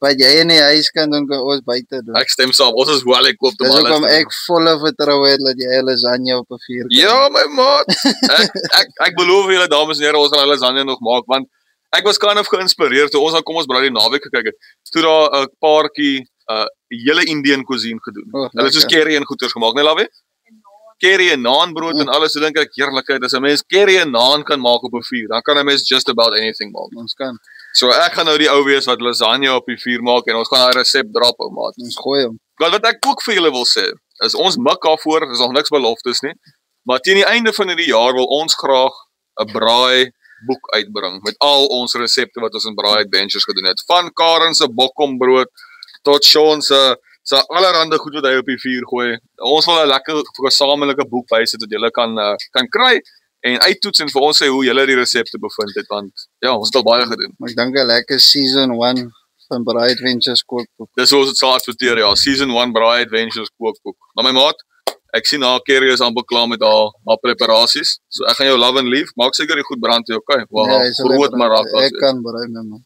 wat jy in die huis kan doen, kan ons buite doen. Ek stem saam. Ons is wel ek koop Dis hoekom ek volle vertroue het dat jy 'n lasagne op 'n vuur kan Ja, my maat. Ek beloof julle dames en here, ons gaan hulle lasagne nog maak want ek was kind of geïnspireerd toe ons aan Kom ons braai die naweek gekyk het. Toe daar 'n paartjie hele Indian cuisine gedoen. Hulle het soos curry en goeters gemaak, né, Lavie? Curry en naanbrood en alles. So dink ek heerlikheid as 'n mens curry en naan kan maak op 'n vuur, dan kan 'n mens just about anything maak. Ons kan. So ek gaan nou die ou wees wat lasagne op die vuur maak en ons gaan daai resep drop, ou maat. Ons gooi hom. Wat ek ook vir julle wil sê, is ons mik daarvoor, is nog niks beloftes nie. Maar teen die einde van hierdie jaar wil ons graag 'n braai boek uitbring met al ons resepte wat ons in Braai Adventures gedoen het. Van Karen se bokkombrood tot Sean se allerhande goed wat hy op die vuur gooi. Ons wil 'n lekker gesamentlike boek bysit wat julle kan kry en uittoets en vir ons sê hoe julle die resepte bevind het want ja, ons het al baie gedoen. Maar ek dink 'n lekker season 1 van Braai Adventures kookboek. Dis hoe ons dit sal adverteer, ja. Season 1 Braai Adventures kookboek. Maar my maat, ek sien haar Kerry is amper klaar met haar preparasies. So ek gaan jou love and leave. Maak seker die goed brand, okay? Wow, groot maracas. Ek kan braai met my.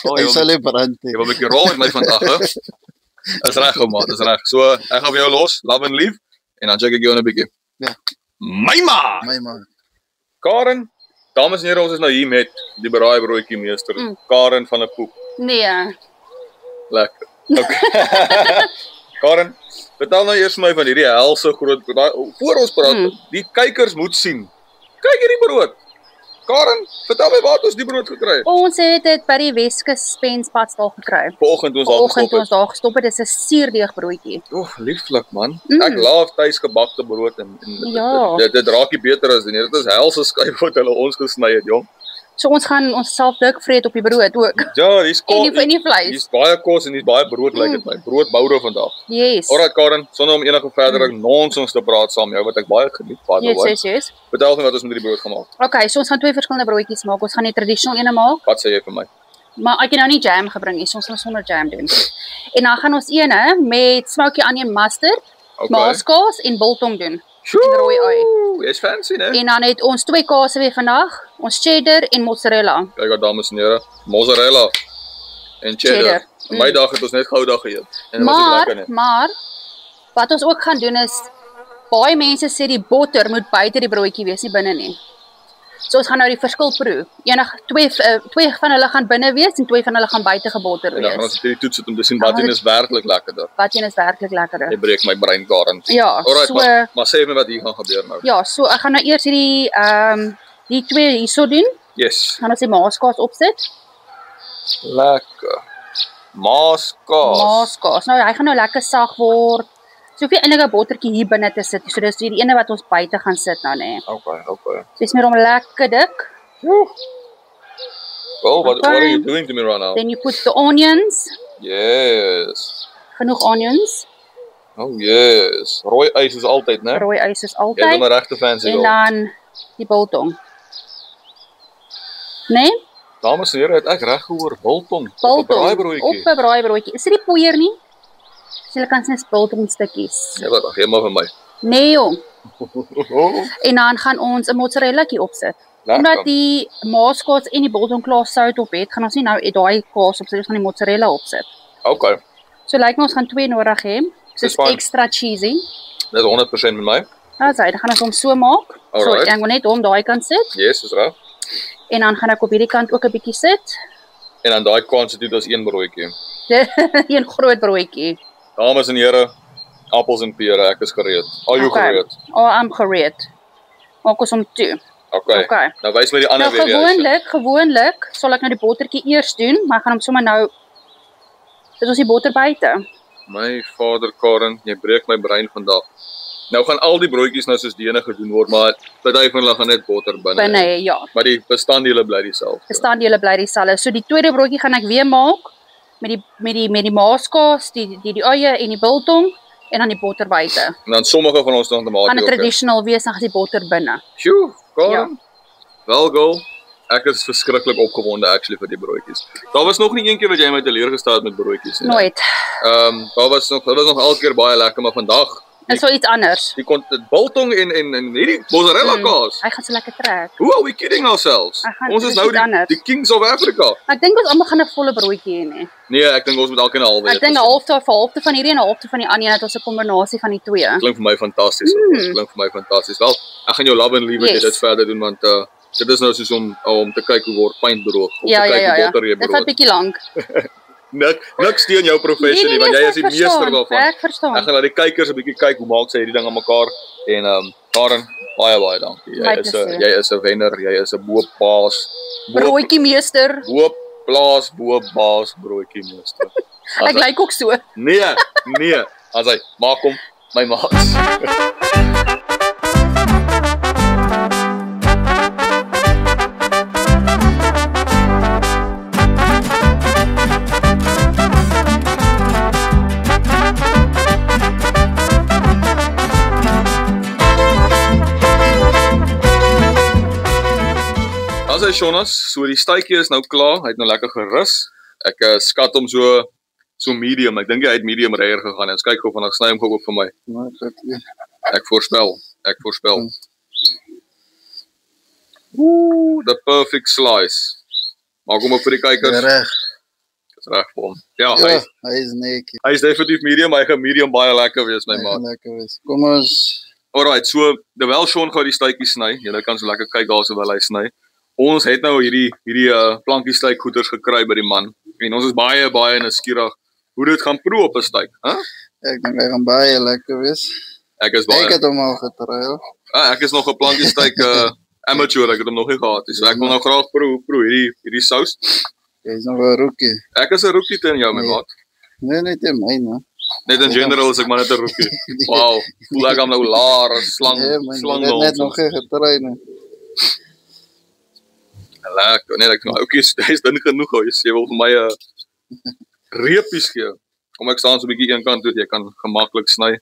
Oh, Ek sal nie brand nie. Jy wil 'n bietjie rol met my vandag, hè? Dis reg, ou maat, dis reg. So, ek gaan vir jou los, love and leave en dan check ek jou in 'n bietjie. Ja. My ma. Karen, dames en here, ons is nou hier met die braaibroodjie meester, Karen van 'n Poep. Nee. Lekker. Okay. Karen, vertel nou eers vir my van hierdie helse groot voor ons praat. Die kykers moet sien. Kyk hierdie brood. Karen, vertel my waar het ons die brood gekry? Ons het dit by die Weskus Spenspadstal gekry. Vanoggend ons daar gestop het. Dis 'n suurdeegbroodjie. Oef, lieflik man. Ek love tuisgebakte brood en Ja. dit raak nie beter as dit nie. Dit is helse skyf wat hulle ons gesny het, jong. So ons gaan onsself dik vreet op die brood ook. Ja, dis kos. En die vleis. Dis baie kos en dis baie brood lyk dit my. Broodbouer vandag. Yes. Alright Karen, sonder om enige verdere nonsens te praat saam jou wat ek baie geniet vader. Yes. Vertel my wat ons met die brood gemaak. Okay, so ons gaan 2 verskillende broodjies maak. Ons gaan die tradisionele ene maak. Wat sê jy vir my? Maar ek het nou nie jam gebring nie, so ons gaan sonder jam doen. En dan gaan ons ene met smoky onion mustard, maaskaas en biltong doen. En rooi ui. Jy's fancy, né? En dan het ons 2 kaase weer vandag, ons cheddar en mozzarella. Kyk dames en here, mozzarella en cheddar. My dag het ons net goudag geëet en dit was lekker net. Maar wat ons ook gaan doen is baie mense sê die botter moet buite die broodjie wees, nie binne nie. So ons gaan nou die verskil proe. Twee van hulle gaan binne wees en 2 van hulle gaan buite gebotter wees. Ja, dan gaan ons hierdie toets het om te sien wat een is werklik lekkerder. Wat een is werklik lekkerder. Jy breek my brein, Karen. Ja, alright, so maar sê my wat hier gaan gebeur nou. Ja, so ek gaan nou eers die 2 hierso doen. Yes. Gaan ons die maaskaas opsit. Lekker. Maaskaas. Nou hy gaan nou lekker sag word. So hoef jy eintlik 'n bottertjie hier binne te sit. So dis die ene wat ons buite gaan sit nou nê. Okay. Dis meer om lekker dik. Well, what are you doing to me right now? Then you put the onions. Yes. Genoeg onions. Oh yes. Rooi ys is altyd, né? Rooi ys is altyd. Jy is 'n regte fancy en dan die biltong. Nee? Dames en here, het ek reg gehoor, biltong. Op 'n braaibroodjie. Is dit nie poeier nie? Jy kan sien biltong stukkies. Ja, wat gee maar vir my. Nee jong. En dan gaan ons 'n mozzarellakie opsit. Omdat die maaskaas en die biltong klaar sout op het, gaan ons nie nou daai kaas opsit, ons gaan die mozzarella opsit. Okay. So lyk my ons gaan 2 nodig hê. Dis extra cheesy. Dit 100% met my. Dan gaan ons hom so maak. So ek gaan net hom daai kant sit. Yes, dis reg. En dan gaan ek op hierdie kant ook 'n bietjie sit. En dan daai kant sit dit as een broodjie. Een groot broodjie. Dames en here, appels en pere, ek is gereed. Are you gereed? Oh, I'm gereed. Maak ons hom toe. Okay. Nou wys my die ander weer. Gewoonlik sal ek nou die bottertjie eers doen, maar ek gaan hom sommer nou sit ons die botter buite. My vader Karen, jy breek my brein vandag. Nou gaan al die broodjies nou soos die ene gedoen word, maar party van hulle gaan net botter binne. Binne, ja. Maar die bestanddele bly dieselfde. Bestanddele bly dieselfde. So die tweede broodjie gaan ek weer maak met die maaskaas, die eie en die biltong en dan die botter buite. En dan sommige van ons dan Gaan tomatie dit ook. traditional wees, dan gaan die botter binne. Sjoe, Karen. Ja. Wel, girl. Ek is verskriklik opgewonde actually vir die broodjies. Daar was nog nie een keer wat jy my teleurgestel het met broodjies nie. Nooit. Daar was nog elke keer baie lekker, maar vandag Dit is so iets anders. die biltong en hierdie mozzarella kaas. Hy gaan so lekker trek. Who are we kidding ourselves? Ons is dis nou iets anders. die kings of Africa. Ek dink ons almal gaan 'n volle broodjie hê, nee. Nee, ek dink ons moet elkeen 'n halwe Ek dink 'n halfte van hierdie en 'n halfte van die ander, dat ons 'n kombinasie van die twee. Klink vir my fantasties. Klink vir my fantasties. Wel, ek gaan jou love and leave Yes. dit verder doen want dit is nou soos om te kyk hoe word pyn droog, om Ja, te kyk ja. hoe botter jy Dit vat brood. bietjie lank. Niks teen jou professie nie, want jy is die meester daarvan. Ek verstaan. Ek gaan laat die kykers 'n bietjie kyk hoe maak sy hierdie ding aan mekaar en Karen, baie dankie. My plesier. Jy is 'n wenner, jy is 'n boopbaas. Broodjie meester. Boopbaas broodjie meester. Ek lyk ook so. Nee. As hy maak hom my maats. As hy Jonas, so die stuitjie is nou klaar, hy het nou lekker gerus. Ek skat hom so medium. Ek dink hy het medium rare gegaan. Ons kyk gou vandag sny hom gou op vir my. Ek voorspel. The perfect slice. Maak hom op vir die kykers. Reg. Dis reg vir hom. Ja, Ja, hy is netjie. hy is definitief medium, maar hy gaan medium baie lekker wees my Hy maat. gaan lekker wees. Kom ons Alright, so terwyl Sean gou die stuitjie sny, julle kan so lekker kyk daar terwyl hy sny. Ons het nou hierdie plankie stuik goeders gekry by die man. En ons is baie nuuskierig hoe dit gaan proe op 'n stuik, hè? ek dink hy gaan baie lekker wees. Ek is baie Ek het hom al getrou. ek is nog 'n plankie stuik amateur, ek het hom nog nie gehad nie. So ek wil nou graag proe hierdie sous. Hy's nog 'n rookie. Ek is 'n rookie teen jou my Nee. maat. Nee, net in my, man. Net in general is ek maar net 'n rookie. Wow, voel ek hom nou laar, slang Nee, man, slang ek het net nog geen getrou nie. Lekker, nee, ek nou oukies, hy's dun genoeg hoor. Jy wil vir my 'n reepies gee. Kom ek staan so 'n bietjie een kant toe, jy kan gemaklik sny.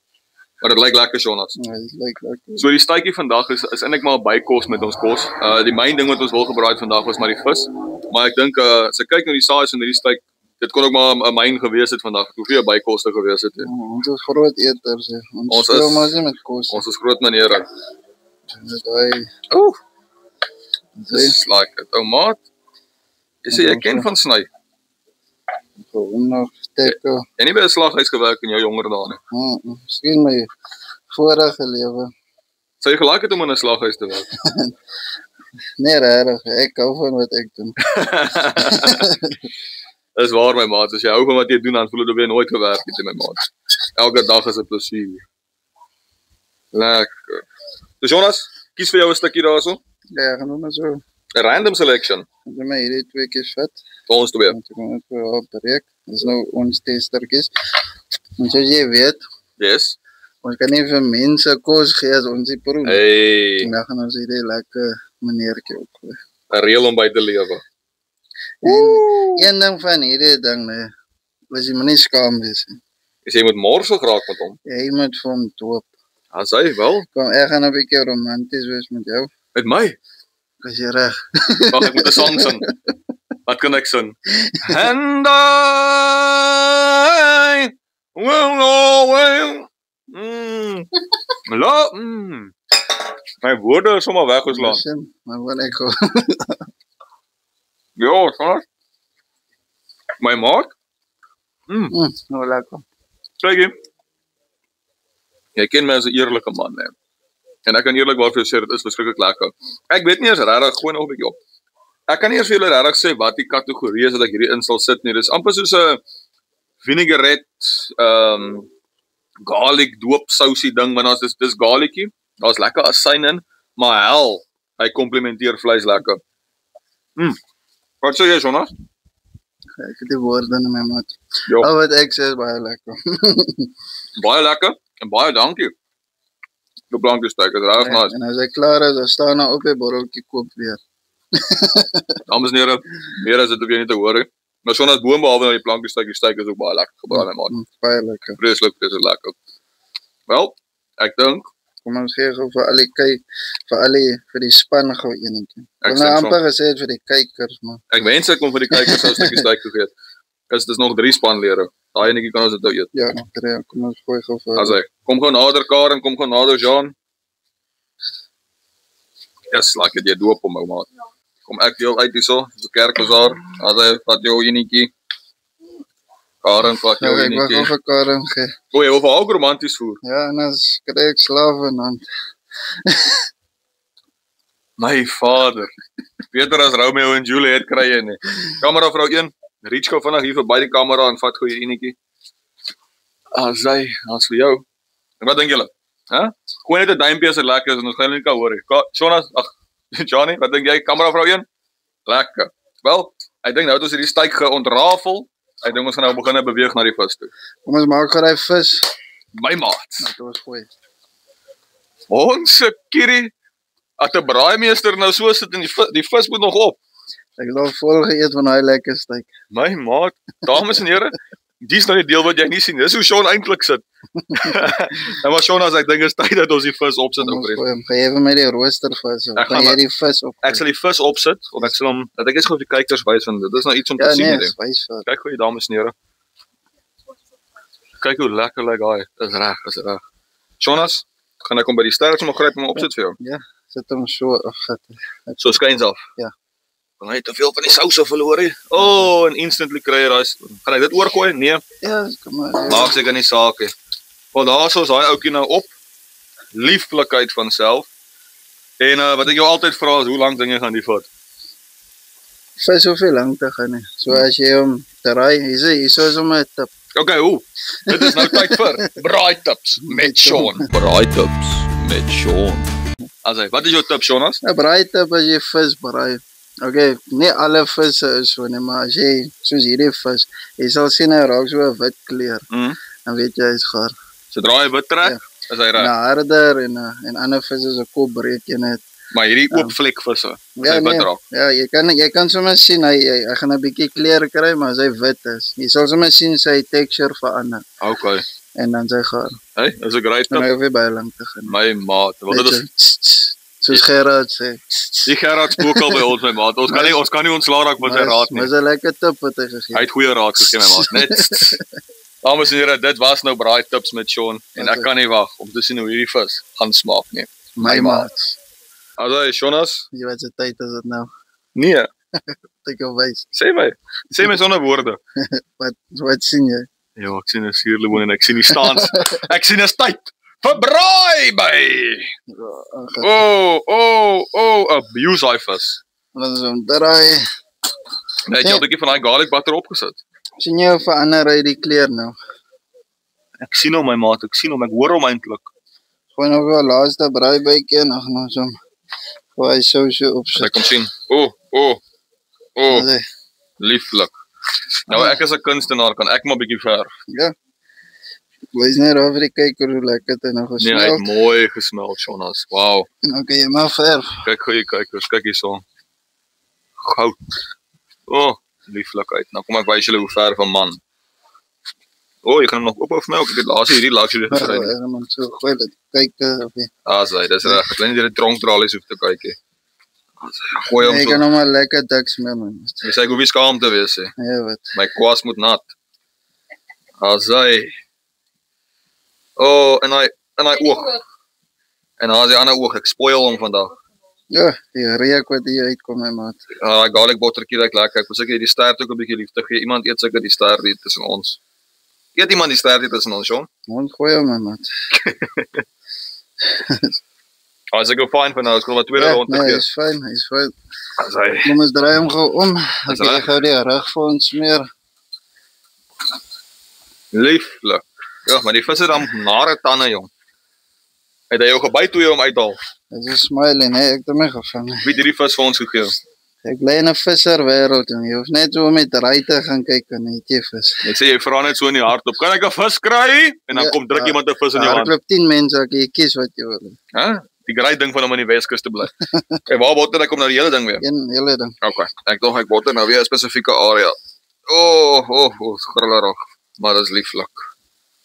Maar dit lyk lekker, Jonas. Hy lyk lekker. So die stuitjie vandag is eintlik maar 'n bykos met ons kos. Die myn ding wat ons wil gebraai het vandag was maar die vis. Maar ek dink as ek kyk na die size van hierdie stuik, dit kon ook maar 'n myn gewees het vandag. Hoeveel bykoste gewees het. Ons is groot eters. Ons Ons speel is- maar nie met kos. Ons is groot meneere. Dit hy Oeh. Dis like it. Ou maat. Jy sê jy ken van sny. gewoon nog stekken. Jy nie by 'n slaghuis gewerk in jou jonger dae nie. Misschien my vorige lewe. Sou jy gelaik het om in 'n slaghuis te werk? Nee, regtig. Ek hou van wat ek doen. Dis waar my maat, as jy hou van wat jy doen dan voel dit of jy nooit gewerk het my maat. Elke dag is 'n plesier. Lekker. Dus Jonas, kies vir jou 'n stukkie daarso. Ja, gaan we maar zo. 'n Random selection Doe my hierdie twee keer vet. vir ons twee. Want ek moet net weer opbreek. Dit is nou ons testertjies. En soos jy weet, Yes. ons kan nie vir mense kos gee as ons die proe. Hey, En dan gaan ons hierdie lekker meneertjie opgooi. 'n reël om by te lewe. En een ding van hierdie ding, nee, was jy moet nie skaam wees nie. Jy moet morsel geraak met hom. Jy moet vir hom doop. As hy wel Kom, ek gaan 'n bietjie romanties wees met jou. met my. As jy reg. Wag, ek moet 'n song sing. Wat kan ek sing? And I will always love. My woorde is sommer weggeslaan. Listen, maar wat ek gou. Ja, sorry. My maat? Nou lekker. Kyk hier. Jy ken my as 'n eerlike man, hè. En ek kan eerlikwaar vir jou sê dit is verskriklik lekker. Ek weet nie eens regtig gooi nog 'n bietjie op. Ek kan nie eens vir julle regtig sê wat die kategorie is dat ek hierdie in sal sit nie. Dis amper soos 'n vinaigrette, garlic doop sousie ding, want dis garlicie. Daar's lekker asyn in, maar hel, hy komplementeer vleis lekker. Wat sê jy, Jonas? Ek het die woorde in my maat. Ja. Al wat ek sê is baie lekker. Baie lekker en baie dankie. Die blankiestuik is reg nice. En as hy klaar is, dan staan hy op die borreltjie koop weer. Dames en here, meer as dit hoef jy nie te hoor nie. Maar Jonas boom behalwe nou die blankiestuik, die steak is ook baie lekker gebraai my maat. Baie lekker. Vreeslik lekker. Wel, ek dink Kom ons gee gou vir al die vir die span gou enetjie. Ek Ek sê nou so. amper gesê het vir die kykers, maar ek wens ek kon vir die kykers so 'n stukkie steak gegee het. Dis nog 3 spanlede. Daai enetjie kan ons dit nou eet. ja, nog 3, kom ons gooi gou vir. As hy kom gou nader Karen, kom gou nader Jean. Yes, like jy doop om my maat. Kom ek deel uit hierso, so kerkbazaar. As hy vat jou enetjie. Karen vat jou Ja, ek wil gou enetjie. vir Karen gee. O, jy wil vir haar ook romanties voer. Ja, en as kry ek slawe dan. My vader. Beter as Romeo en Juliet kry jy nie. Kamera vrou 1, reach gou vinnig hier verby die kamera en vat gou jou enetjie. As vir jou. En wat dink julle? Hæ? Gooi net 'n duimpie as dit lekker is en ons gaan nie kan hoor nie. Jonas, Johnny, wat dink jy? Kamera vrou 1? Lekker. Wel, ek dink nou het ons hierdie steak geontrafel. Ek dink ons gaan nou begin beweeg na die vis toe. Kom ons maak gou daai vis. My maat. Laat ons gooi. Ons kierie. At 'n braaimeester nou so sit en die vis moet nog op. Ek het al vol geëet van daai lekker steak. My maat, dames en here, dis nou die deel wat jy nie sien. Dis hoe Sean eintlik sit. Nou maar Sean, as ek dink is tyd dat ons die vis opsit Kom ou ons vriend. gooi hom. Gaan jy vir my die rooster vis? Ek Of gaan gaan jy maar- die vis op? Ek sal die vis opsit of ek sal hom, dat ek eens gou vir die kykers wys van dit is nou iets om te Ja, sien nee, hierdie. is wys vir. Kyk hoe dames en here. Kyk hoe lekker lyk hy. Dis reg. Jonas, gaan ek hom by die sterk sommer gryp en hom opsit vir jou. Ja, sit hom so af. So skuins af. Ja. Want hy het te veel van die souse verloor hy. Oh, en instantly kry hy daai. Gaan ek dit oorgooi? Nee, Ja, kom maar. maak seker nie saak nie. Want daarsoos daai ouetjie nou op. Lieflikheid van self. En wat ek jou altyd vra is hoe lank dink jy gaan die vat? Vis hoeveel lank te gaan nie. So as jy hom draai, hier is hom 'n tip. Okay, hoe? Dit is nou tyd vir braai tips met Sean. Braai tips met Sean. Wat is jou tip, Jonas? 'n Braai tip as jy vis braai. Okay, nie alle visse is so nie, maar as jy soos hierdie vis, jy sal sien hy raak so 'n wit kleur. Dan weet jy hy's gaar. Sodra hy wit trek, is hy reg. Nou harder en ander visse se kop breek jy net. Maar hierdie oop vlekvisse, as Ja, hy wit nee. raak. Ja, jy kan sommer sien hy gaan 'n bietjie kleur kry, maar as hy wit is, jy sal sommer sien sy texture verander Okay. en dan sy gaar. Hey, dis 'n great En tip. hy hoef nie baie lank te gaan. My maat, want dit is soos Gerard sê. die Gerard spook al by ons my maat. Ons kan nie ontslaa raak met sy raad nie. Maar is 'n lekker tip wat hy gegee Hy het goeie raad gegee my maat. Net. Dames en here, dit was nou braai tips met Sean en ek kan nie wag om te sien hoe hierdie vis gaan smaak nie. My maat. Alhoewel Jonas, Jy weet se tyd is dit nou. nee, Ek kan wys. sê my sonder woorde. Wat sien jy? Ja, ek sien 'n suurlemoen en ek sien die staans. Ek sien 'n tyd vir braai by. Abuse hy vis. Ons hom draai. Net jy 'n bietjie van daai garlic butter opgesit. Sien jy hoe verander hy die kleur nou? Ek sien hom my maat, ek hoor hom eintlik. Gooi nog 'n laaste braai bytjie en dan ons hom. Gooi hy sous As opsit. ek kom sien. Lieflik. Nou ek is 'n kunstenaar, kan ek maar bietjie verf. Ja. Wys net oor die kyker hoe lekker dit nou Nee, hy het gesmelt. mooi gesmeld, Jonas. Wow. En dan kan jy maar verf. Kyk goeie kykers, kyk hierso. Goud. Lieflikheid. Nou kom ek wys julle hoe verf 'n man. Jy gaan hom nog ophou vir my, ek het laas hierdie luxury gekry. Ja, man so gooi dit kyker of nie. Dis reg. Ek weet nie jy die tronkdralies hoef te kyk nie. Gooi hom Jy so. kan hom maar lekker dik smeel man. Jy sê ek hoef nie skaam te wees nie. Ja, wat. My kwas moet nat. En hy oog. En dan die ander oog, ek spoil hom vandag. Ja, die reuk wat hier uitkom my maat. Daai garlic buttertjie lyk lekker. Ek wil seker die stert ook 'n bietjie liefde gee. Iemand eet seker die stert hier tussen ons. Eet iemand die stert hier tussen ons, Sean? Ons gooi hom my maat. As ek go fine vir nou, ek wil wat tweede Ja, ronde nee, gee. hy's fyn, hy's fyn. As hy Kom ons draai hom gou om. Dis Ek reg. gou die rug vir ons smeer. lieflik. Ja, maar die vis het dan nare tande, jong. Het hy jou gebyt toe jy hom uithaal? Dis 'n smile en ek het hom gevang. Wie het hierdie vis vir ons gegee? Ek bly in 'n visserwêreld en jy hoef net so met ry te gaan kyk en net jy vis. Ek sê jy vra net so in die hart op. Kan ek 'n vis kry? En dan kom druk iemand 'n vis in jou hand. Daar loop 10 mense, jy kies wat jy wil. Hæ? Die great ding van om in die Weskus te bly. Okay, waar botter ek kom nou die hele ding weer. Een hele ding. Okay. Ek dink ek botter nou weer 'n spesifieke area. Grillerig. Maar dit is lieflik.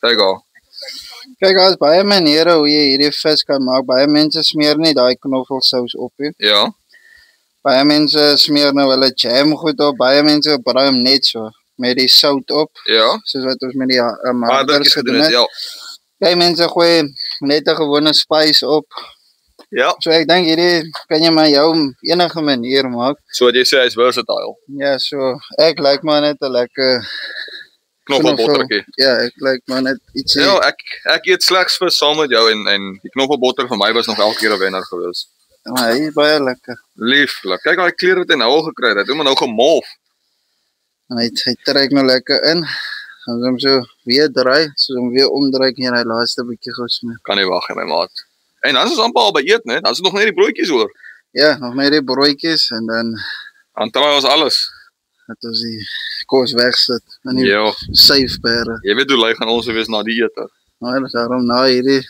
Kyk al. Kyk, daar's baie maniere hoe jy hierdie vis kan maak. Baie mense smeer nie daai knoffelsous op nie. Ja. Baie mense smeer nou hulle jam goed op. Baie mense braai hom net so met die sout op. Ja. Soos wat ons met die Maar marders dit gedoen is het. ja. Baie mense gooi net 'n gewone spice op. Ja. So ek dink hierdie kan jy maar jou enige manier maak. So wat jy sê is versatile. Ja, so ek like maar net 'n lekker Knoffelbottertjie. Ja, ek like maar net ietsie. Ja, ek eet slegs vis saam met jou en die knoffelbotter vir my was nog elke keer 'n wenner gewees. Maar hy is baie lekker. Lieflik. Kyk daai kleur wat hy nou al gekry het. Hy het hom nou gemolf. En hy trek nou lekker in. Ons hom so weer draai, soos hom weer omdraai en hy laaste bietjie gesmeer. Kan nie wag nie, my maat. En dan is ons amper al by eet, né? Dan is nog net die broodjies oor. Ja, nog net die broodjies en dan Dan traai ons alles. dat ons die kos wegsit in die Ja. syfbere. Jy weet hoe lui gaan ons wees na die ete. Nou, daarom na hierdie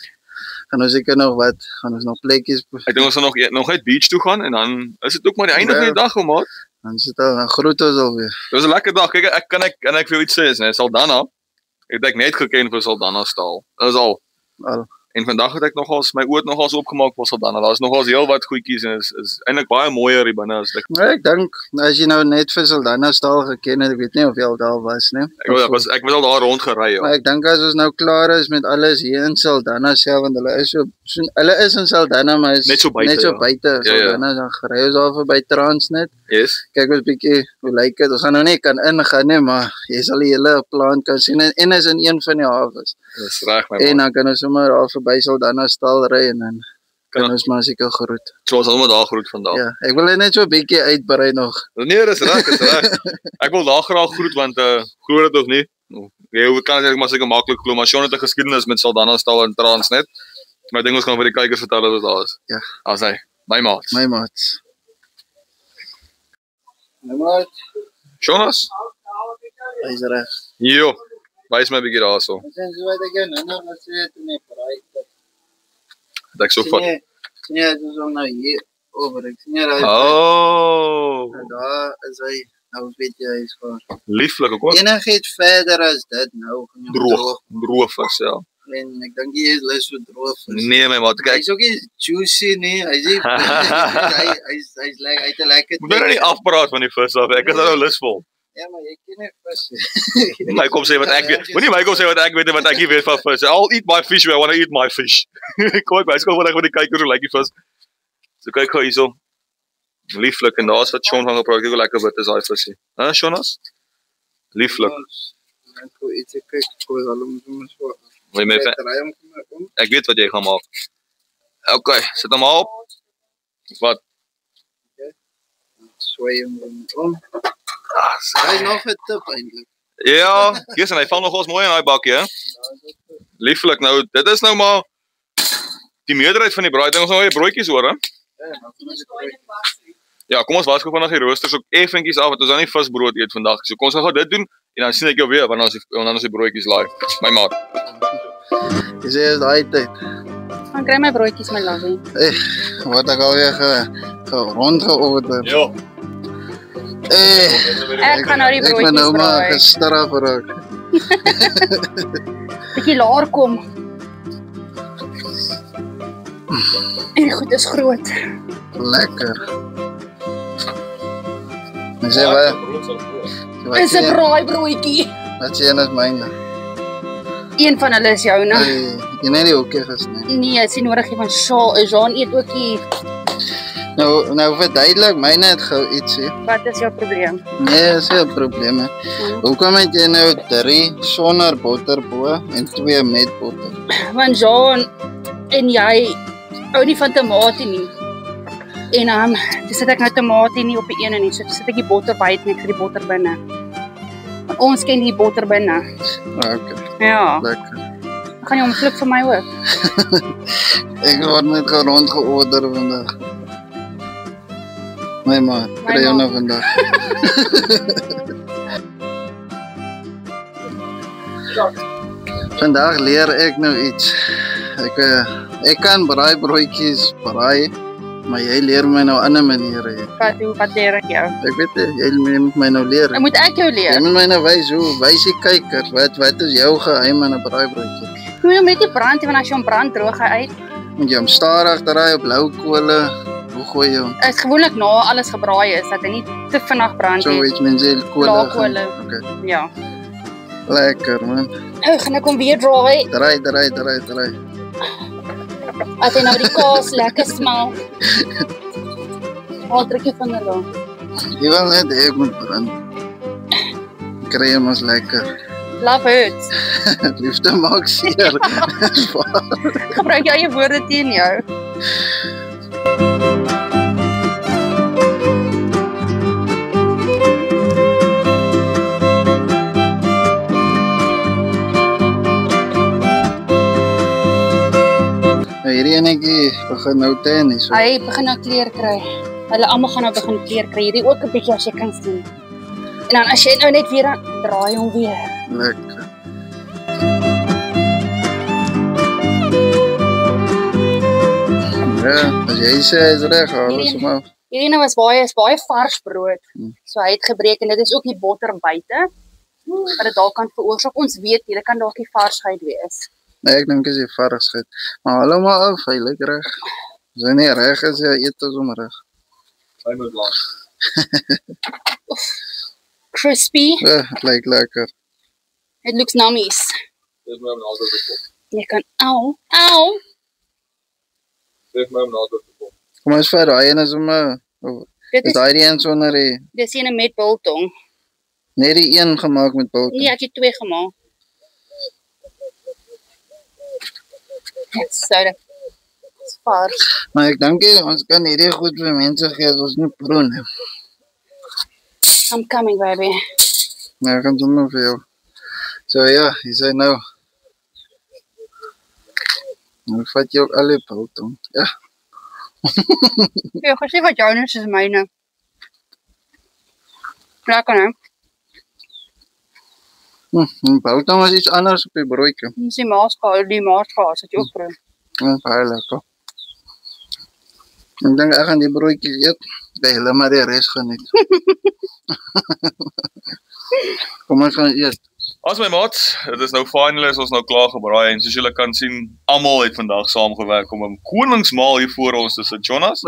gaan ons seker nog wat, gaan ons nog plekkies, Ek dink ons gaan nog uit beach toe gaan en dan is dit ook maar die einde van die dag, ou maat. dan sit al, dan groet ons alweer. Dit was 'n lekker dag. Kyk, ek vir jou iets sê, is, né? Saldanha. Ek het net geken vir Saldanha staal. Dit is al. Al. En vandag het ek nogals my oë nogals opgemaak vir Saldanha. Daar's nogals heelwat goedjies en is eintlik baie mooier hier binne as ek. Maar ek dink, as jy nou net vir Saldanha staal geken het, ek weet nie of jy al daar was nie. Ek was al daar rond gery, ja. Maar ek dink as ons nou klaar is met alles hier in Saldanha self, want hulle is in Saldanha, maar is Net so buite, net so ja. buite Saldanha, dan gery ons al verby Transnet. Yes. Kyk ons bietjie hoe lyk dit. Ons gaan nou nie kan ingaan nie, maar jy sal die hele plant kan sien en is in een van die hawes. Dis reg, my En man. dan kan ons sommer daar verby Saldanha stal ry en dan kan ons maar seker groet. So ons almal daar groet vandag. Ja, ek wil net so 'n bietjie uitbrei nog. Nee, dis reg, dis reg. Ek wil daar graag groet want glo dit of nie. Jy kan net maar seker maklik glo, maar Sean het 'n geskiedenis met Saldanha stal en Transnet. Maar ek dink ons gaan vir die kykers vertel dat dit daar is. Ja. As hy, my maat. My maat. My maat. Jonas? Hy's reg. Jo. Wys my 'n bietjie daarso. Ons sien so wat ek nou was weet nie braai. Dat ek so vat. Nee, dit is nou hier oor. Ek sien hy. Oh. Daar is hy. Nou weet jy hy's gaar. Lieflik ook. Enigiets verder as dit nou gaan jy Droog vis, ja. En ek dink jy is lus vir droog vis. Nee, my maat, kyk. Hy's ook nie juicy nie. Hy's lekker, hy't 'n lekker. Moet nou nie afpraat van die vis af. Ek is nou lusvol. Ja, maar jy ken nie vis. Moenie my kom sê wat ek weet. Moenie my kom sê wat ek weet en wat ek nie weet van vis. I'll eat my fish where I want to eat my fish. Kom ek wys gou wat ek met die kykers hoe lyk die vis. So kyk gou hierso. Lieflik en daar's wat Sean van gepraat het. Hoe lekker wit is daai visie. Hæ, Jonas? Lieflik. Ek wou iets kyk, hoe alom so. Wil jy my Ek weet wat jy gaan maak. Okay, sit hom op. Wat? Swai hom om. Hy nog 'n tip eintlik. Ja, hier en hy val nogals mooi in daai bakkie, hè? Lieflik nou, dit is nou maar die meerderheid van die braai ding, ons nou die broodjies hoor, hè? Ja, kom ons was gou vanaand die roosters ook effentjies af, want ons gaan nie visbrood eet vandag. So kom ons gaan gou dit doen en dan sien ek jou weer wanneer ons die broodjies laai. My maat. Dis is daai tyd. Gaan kry my broodjies my lovie. Wat ek alweer rondgeorder. Ja. Ek gaan nou die Ek ben nou broodjies maar braai. gestraf raak. Bietjie laer kom. En die goed is groot. Lekker. Ek sê wat? Dis 'n braaibroodjie. Wat sê is myne? Een van hulle is joune. Jy net die hoekie gesny. Nee, dit is nie nodig nie van Jean eet ook hier. Nou verduidelik myne het gou ietsie. Wat is jou probleem? Nee, is nie 'n probleem nie. Hoekom het jy nou 3 sonder botter bo en 2 met botter? Want Jean en jy hou nie van tamatie nie. En dis sit ek nou tamatie nie op die ene nie, so sit ek die botter buite net vir die botter binne. Want ons ken die botter binne. Okay, Ja, lekker. gaan jy omflip vir my ook? Ek word net rondgeorder vandag. My maat, kry jou nou vandag. Vandag leer ek nou iets. Ek kan braaibroodjies braai, maar jy leer my nou ander maniere. Wat leer ek jou? Ek weet nie, jy moet my nou leer. Dan moet ek jou leer. Jy moet my nou wys hoe, wys die kykers, wat is jou geheim aan 'n braaibroodjie? Jy moet hom net nie brand, want as jy hom brand, droog hy uit. Moet jy hom stadig draai op blou kole, hoe gooi jy hom? Is gewoonlik na alles gebraai is, dat hy nie te vinnig brand So nie. iets mense kole. Blaakkole. Okay. Ja. Lekker man. Gaan ek hom weer draai, Draai. as hy nou die kaas lekker smaak. Haal drukkie van hulle. Jy wil net ek moet brand. Kry hom as lekker. Love hurts. Liefde maak seer. Gebruik jy eie woorde teen jou. Hierdie enetjie begin nou tennis. So. Hy begin nou kleur kry. Hulle almal gaan nou begin kleur kry. Hierdie ook 'n bietjie as jy kan sien. En dan as jy nou net weer aan draai hom weer. Lekker. Ja, as jy sê is reg, alles maar. Hierdie nou is baie vars brood. So hy het gebreek en dit is ook die botter buite. Wat dit dalk kan veroorsaak. Ons weet jy, dit kan dalk die varsheid wees. Nee, ek dink as jy varsheid. Maar hulle maar af, hy lyk reg. As hy nie reg is, ja, eet ons hom reg. Hy moet laat. Crispy. Ja, het lyk lekker. It looks nummies. Dis my om na te kom. Jy kan au. Dis my om na te kom. Kom ons vat daai een is om Dit is is daai een sonder die dis een met biltong. net die een gemaak met biltong. Nee, ek het 2 gemaak. So dit is vars. Maar ek dink ons kan hierdie goed vir mense gee as ons nie proe nie. I'm coming, baby. Nee, ek kan sommer vir jou. So ja, jy sê nou. Nou vat jy ook al die biltong. Ja. Jy gesê wat jou is myne. Lekker, hè? Biltong is iets anders op die broodjie. Dis die maaskaas wat jy ook proe. Ja, baie lekker. Ek dink ek gaan die broodjies eet. By hulle maar die res geniet. Kom ons gaan eet. As my maats, dit is nou finally is ons nou klaar gebraai en soos julle kan sien, almal het vandag saamgewerk om 'n koningsmaal hier voor ons te sit. Jonas,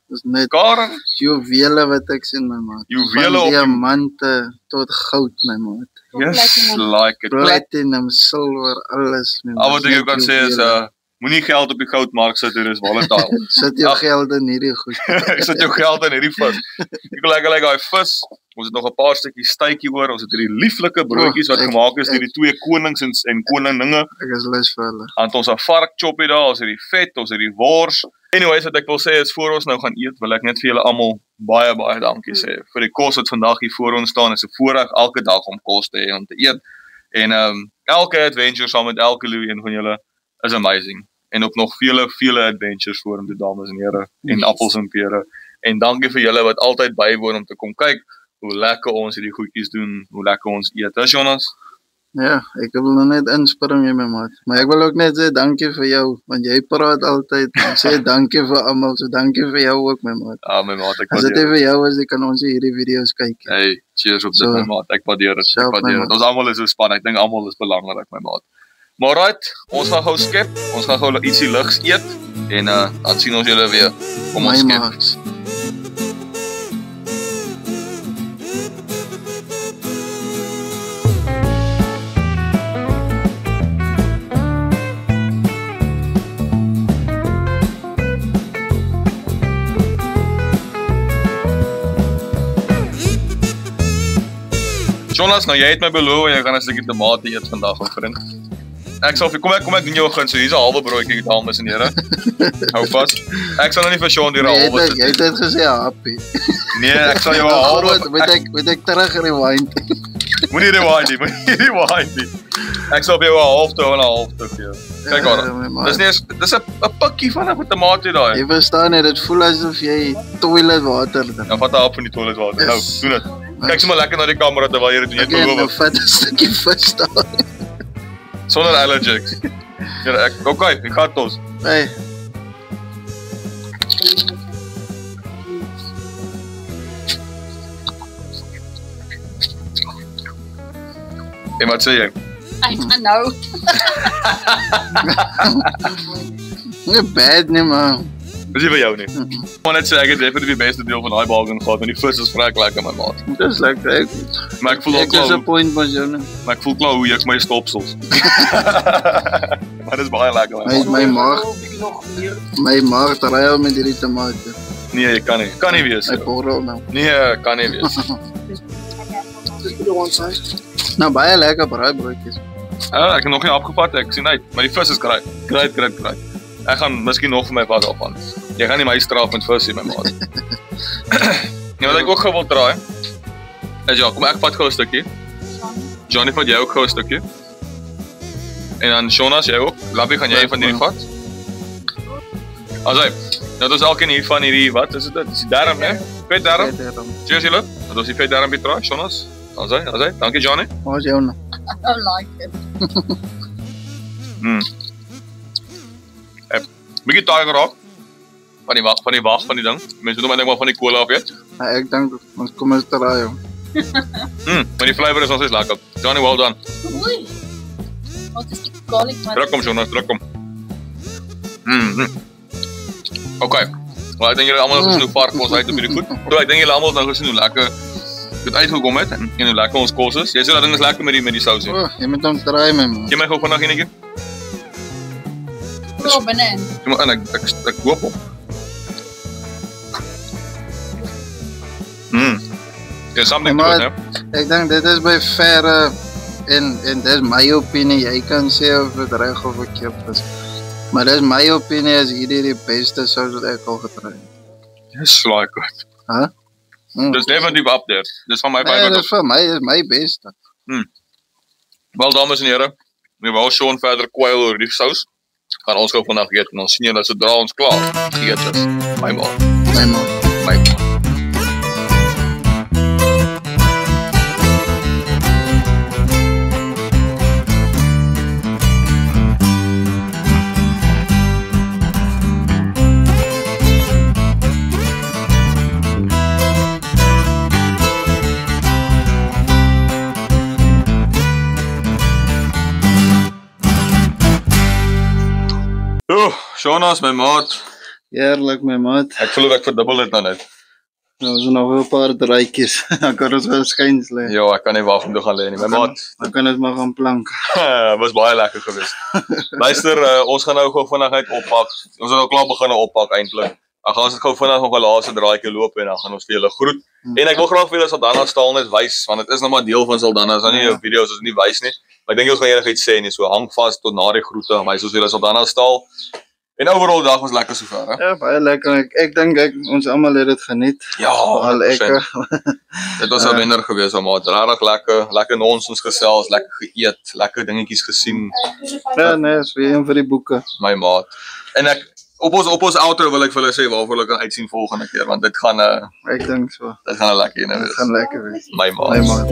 Dis net Karen, juwele wat ek sien, my maat. Juwele Van op die- diamante tot goud, my maat. yes, like it. Platinum, silver, alles. my Al maat. wat ek jou kan Net sê is, juwele. moenie geld op die goudmark sit, dit is volatile. Sit jou geld in hierdie goed. Ek sit jou geld in hierdie vis. Ek wil lekker daai vis. Ons het nog 'n paar stukkies stytjie oor. Ons het hierdie lieflike broodjies wat ek- gemaak is deur die 2 konings en koninginne. Ek is lus vir hulle. Dan het ons 'n vark choppie daar, ons het die vet, ons het die wors. Anyways, wat ek wil sê is voor ons nou gaan eet, wil ek net vir julle almal baie dankie sê vir die kos wat vandag hier voor ons staan. Dit is 'n voorreg elke dag om kos te hê om te eet. En elke adventure saam met elke Louie een van julle is amazing. En ook nog vele adventures vorentoe, dames en here, en appels en pere. En dankie vir julle wat altyd bywoon om te kom kyk hoe lekker ons hierdie goedjies doen, hoe lekker ons eet. Dis Jonas. Ja, ek wil nou net inspring my maat. Maar ek wil ook net sê dankie vir jou, want jy praat altyd en sê dankie vir almal. So dankie vir jou ook, my maat. Ah, my maat, ek As dit waardeer vir jou is, dan kan ons hierdie video's kyk. Hey, cheers op dit, So, my maat. Ek waardeer dit. Ek self, my waardeer dit. maat. Ons almal is so span. Ek dink almal is belangrik, my maat. Maar right, ons gaan gou skep. Ons gaan gou ietsie ligs eet en dan sien ons julle weer. Kom ons My skep. maats. Jonas, nou jy het my beloof jy gaan 'n stukkie tomate eet vandag, my vriend. Ek sal vir kom ek doen jou gun. So hier's 'n halwe broodjie, dames en here. Hou vas. Ek sal nou nie vir Sean die halwe Jy sit. het dit gesê happy. Nee, ek sal jou 'n halwe Moet ek terug rewind. Moenie rewind nie. Ek sal vir jou 'n halfte en 'n halfte gee. Kyk maar. Dis nie eens dis 'n pikkie van 'n tomatie daai. Jy verstaan net, dit voel asof jy toiletwater drink. Dan vat 'n hap van die toiletwater. Nou, doen dit. Kyk sommer lekker na die kamera terwyl jy dit doen. Jy het Nou vat 'n stukkie vis daar. Sonder allergies. Ja, ek gaan tos. Hey. En wat sê jy? I don't know. Nie bad nie, man. Dis nie vir jou nie. Maar net sê ek het definitief die beste deel van daai bargain gehad, want die vis is vrek lekker my maat. Dis lekker. Maar ek voel ook Ek is 'n point van jou nie. Maar ek voel klaar hoe ek my stopsels. Maar dis baie lekker My maag draai al met hierdie tomate. Nee, jy kan nie. Kan nie wees. Ek borrel nou. Nee, kan nie wees. Nou baie lekker braaibroodjies. Ek het nog nie opgevat, ek sien uit, maar die vis is great. Great. Ek gaan miskien nog vir my vat daarvan. Jy gaan nie my straf met vis hê my maat. Ja, wat ek ook gou wil draai. Is ja, kom ek vat gou 'n stukkie. Johnny vat jy ook gou 'n stukkie. En dan Jonas jy ook. Lappie gaan jy van hierdie vat. Asai. Nou dis elkeen hier van hierdie wat is dit? Dis die darm, né? Vet darm. Cheers julle. Dat is die vet darm betra, Jonas. Asai. Dankie Johnny. Waar's jou nou? I don't like it. Bietjie taai geraak. Van die wag van die ding. Mense doen my ding maar van die cola af, weet. Ja, ek dink ons kom eens te raai. Maar die flavor is nog steeds lekker. Johnny, well done. Oei. Wat is die garlic man? Druk kom Jonas, druk kom. Okay. Maar ek dink julle almal het gesien hoe vark ons uit op hierdie goed. So ek dink julle almal het nou gesien hoe lekker dit uitgekom het en hoe lekker ons kos is. Jy sê dat ding is lekker met die sousie. Jy moet hom draai my man. Gee my gou vanaand enetjie. Kom binne. Kom maar ek hoop op. There's something to it, né? Ek dink dit is by verre en dis my opinie. Jy kan sê of dit reg of verkeerd is. Maar dis my opinie as hierdie die beste sous wat ek al getrou het. Dis like good. Huh? Dis definitief up there. Dis van my favorite. Dis vir my is my beste. Wel dames en here, we wou Sean verder kwyl oor die sous. Gaan ons gou vandag eet en ons sien julle sodra ons klaar eet is. My maat. Jonas, my maat. Heerlik my maat. Ek voel ek verdubbel dit nou net. Nou is nog 'n paar draaitjies. Dan kan ons wel skuins lê. Ja, ek kan nie wag om te gaan lê nie. My maat. Dan kan ons maar gaan plank. Was baie lekker geweest. Luister, ons gaan nou gou vinnig uit oppak. Ons het al klaar begin oppak eintlik. Dan gaan ons dit gou vinnig nog 'n laaste draaitjie loop en dan gaan ons vir julle groet. En ek wil graag vir julle Saldanha staal net wys want dit is nog maar deel van Saldanha. Is dan nie 'n video as dit nie wys nie. Maar ek dink ons gaan enigiets sê nie. So hang vas tot na die groete. Wys ons vir julle Saldanha staal. En overal dag was lekker sover, hè? Ja, baie lekker. Ek dink ons almal het dit geniet. Ja, al ek. Dit was 'n wenner geweest, maar regtig lekker nonsens gesels, lekker geëet, lekker dingetjies gesien. Ja, nee, is weer een vir die boeke. My maat. En ek op ons outro wil ek vir hulle sê waarvoor hulle kan uitsien volgende keer want dit gaan ek dink so. Dit gaan 'n lekker een wees. Dit gaan lekker wees. My maat. My maat.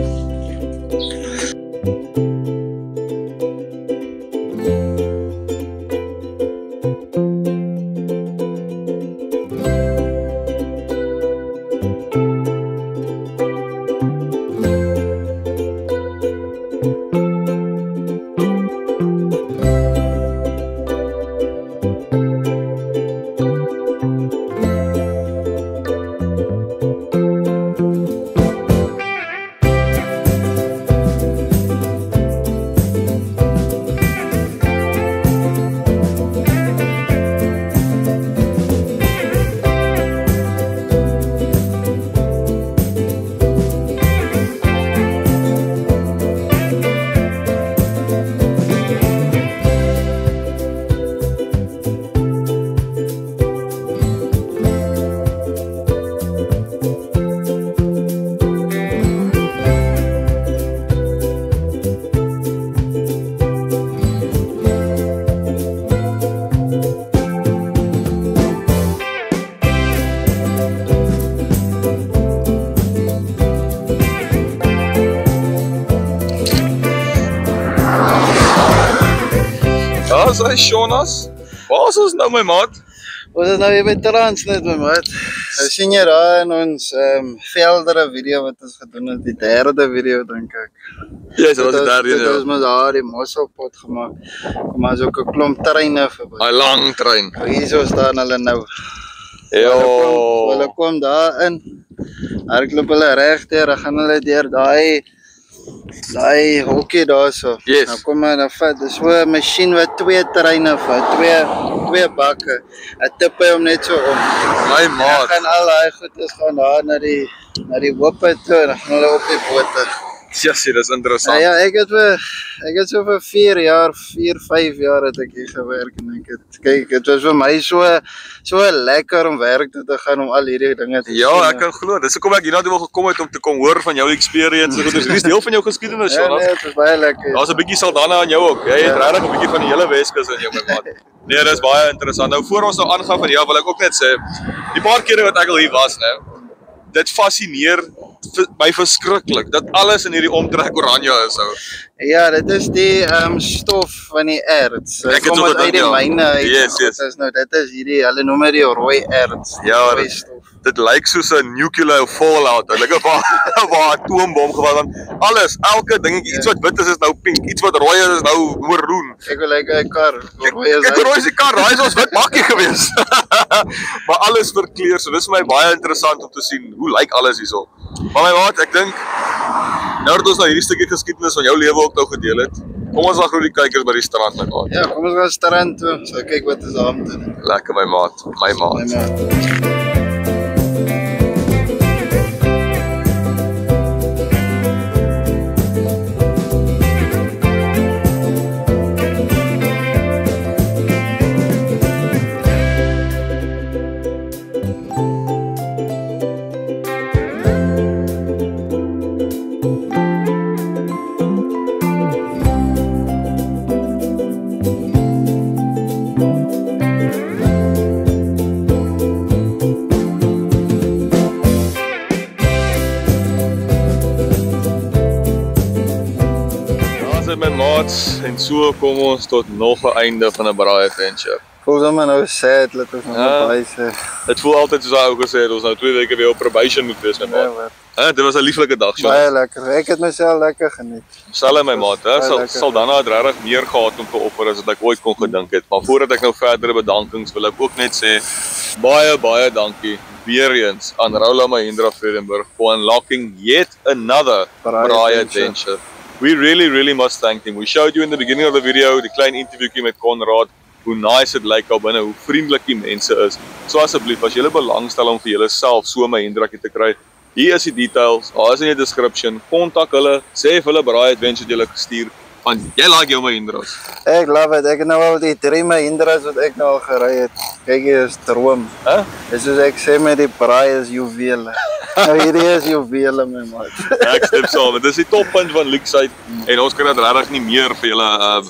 Daar's hy Jonas. Waar is ons nou my maat? Ons is nou hier by Transnet my maat. Nou sien jy daar in ons veldere video wat ons gedoen het, die derde video dink ek. Ja, dit was die derde Dit video. is maar daar die mosselpot gemaak. Kom as ook 'n klomp treine verby. 'n Lang trein. Hier staan hulle nou. Jo. Hulle kom daar in. Hardloop hulle regdeur, dan gaan hulle deur daai hokkie daarso. Yes. Dan kom hulle vat, dis so 'n masjien wat 2 treine vat, twee bakke. Dit tip hom net so om. My Dan maat. gaan al daai goedes gaan daar na die hoope toe en dan gaan hulle op die bote. Jessie, dis interessant. Ja, ek het so vir 4 jaar, 4-5 jaar het ek hier gewerk en kyk, dit was vir my so lekker om werk toe te gaan om al hierdie dinge te Ja, sien. ek kan glo. Dis hoekom ek hiernatoe wil gekom het om te kom hoor van jou experience. Dis hierdie deel van jou geskiedenis, Ja, Jonas. nee, het is baie lekker. Daar's 'n bietjie Saldanha aan jou ook. Jy het regtig 'n bietjie van die hele Weskus in jou, my maat. Nee, dis baie interessant. Nou voor ons nou aangaan van wil ek ook net sê, die paar kere wat ek al hier was, dit fascineer my verskriklik dat alles in hierdie omtrek oranje is ou. Ja, dit is die stof van die erts. Ek het Dit kom so uit gedink, die ja. myne uit. Yes, yes. Dit is hierdie, hulle noem dit die rooi erts. die Ja, rooi stof. Dit lyk soos 'n nuclear fallout. Dit lyk of 'n atoombom geval het. Alles, elke dingetjie, iets wat wit is nou pink, iets wat rooi is nou maroon. Ek wil like 'n kar. Rooi is Ek rooi is die kar, daai is ons wit bakkie gewees. Maar alles verkleur, so dis vir my baie interessant om te sien hoe lyk alles hierso. Maar my maat, ek dink nou dat ons nou hierdie stukkie geskiedenis van jou lewe ook nou gedeel het, kom ons dan groet die kykers by die strand my maat. Ja, kom ons gaan strand toe. So kyk wat is daar om te doen. Lekker my maat, my maat. My maat. My maats, en so kom ons tot nog 'n einde van 'n braai adventure. Voel sommer nou sad, laat ons nog Ja. baie sê. Dit voel altyd soos hy ou gesê het, ons nou 2 weke weer op probation moet wees my Ja, maat. Dit was 'n lieflike dag, baie Jonas. lekker. Ek het myself lekker geniet. Sal my maat, baie Sal lekker. Saldanha het regtig meer gehad om te offer as wat ek ooit kon gedink het. Maar voordat ek nou verdere bedankings wil ek ook net sê baie dankie weer eens aan Raula Mahindra Vredenburg for unlocking yet another braai adventure. We really must thank him. We showed you in the beginning of the video die klein interviewkie met Conrad, hoe nice dit lyk daar binne, hoe vriendelik die mense is. So asseblief, as julle belangstel om vir julleself so 'n Mahindrakie te kry, hier is die details, daar is in die description. Kontak hulle, sê vir hulle braai adventure julle gestuur, want jy like jou Mahindras. Ek love it. Ek het nou al die 3 Mahindras wat ek nou al gery het. Kyk hier is droom. Dis soos ek sê met die braai is juwele. Nou hierdie is juwele my maat. Ek stem saam. Dit is die toppunt van Luxite en ons kan dit regtig nie meer vir julle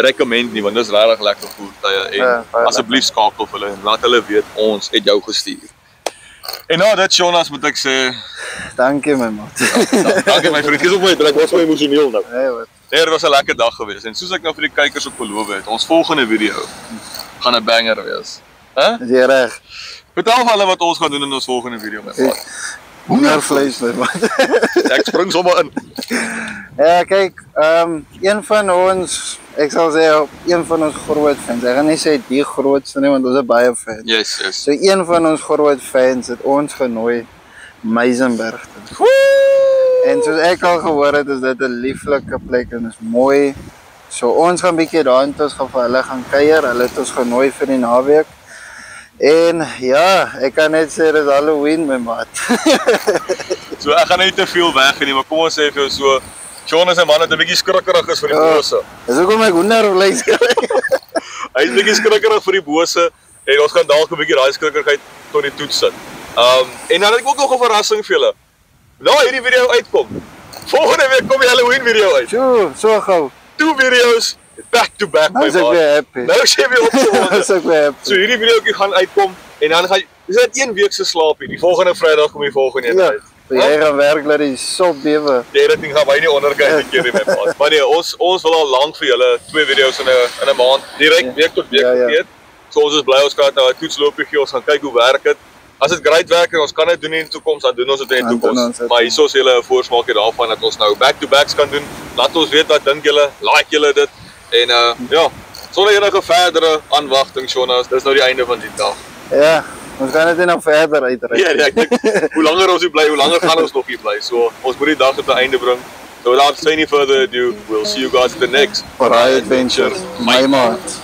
recommend nie, want dit is regtig lekker voertuie en Ja, baie asseblief skakel vir hulle en laat hulle weet ons het jou gestuur. En nou dit Jonas moet ek sê, Dankie my maat. dankie my vriend. Dis op my druk, was my emosioneel nou. Hey, wat? Nee, dit was 'n lekker dag geweest en soos ek nou vir die kykers ook beloof het, ons volgende video gaan 'n banger wees. Is jy reg? Vertel vir hulle wat ons gaan doen in ons volgende video my maat. Hoendervleis my maat. Ek spring sommer in. Ja, kyk, een van ons, ek sal sê een van ons groot fans. Ek gaan nie sê die grootste nie, want ons is baie fans. Yes. So een van ons groot fans het ons genooi Meisenberg toe. En soos ek al gehoor het, is dit 'n lieflike plek en is mooi. So ons gaan bietjie daartoe gaan vir hulle gaan kuier. Hulle het ons genooi vir die naweek. En ja, ek kan net sê dis Halloween my maat. So ek gaan nie te veel weggeneem, maar kom ons sê vir jou so, Jonas se man het 'n bietjie skrikkerig is vir die bose. Dis hoekom ek hoendervleis kry. Hy is bietjie skrikkerig vir die bose en ons gaan dalk 'n bietjie daai skrikkerigheid tot die toets sit. En dan het ek ook nog 'n verrassing vir julle. Nou hierdie video uitkom. Volgende week kom die Halloween video uit. Sjoe, so gou. 2 video's back to back Nou my is ek maat. weer happy. Nou sê jy opgewonde. Is ek weer happy. So hierdie videoetjie gaan uitkom en dan gaan dis net 1 week se slaapie. Die volgende Vrydag kom die volgende een Ja. uit. Jy gaan werklik die sop bewe. Die editing gaan my nie onderkry die keer nie my maat. Maar nee, ons wil al lank vir julle 2 video's in 'n maand direk week tot week gee. So ons is bly ons kan nou 'n toetsloopie gee, ons gaan kyk hoe werk dit. As dit great werk en ons kan dit doen in die toekoms, dan doen ons dit in die toekoms. Maar hierso is julle 'n voorsmaakie daarvan dat ons nou back-to-backs kan doen. Laat ons weet wat dink julle, like julle dit en ja, sonder enige verdere aanwagting Shona, dis nou die einde van die dag. Ja, ons gaan dit nog verder uitry. Ja, ek dink hoe langer ons hier bly, hoe langer gaan ons nog hier bly. So ons moet die dag tot 'n einde bring. So without saying any further ado, we'll see you guys at the next Braai Adventure. My maat.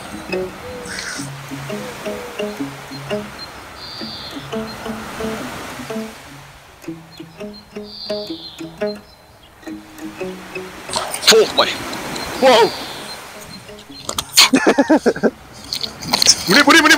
Volg my. Wow. Moenie.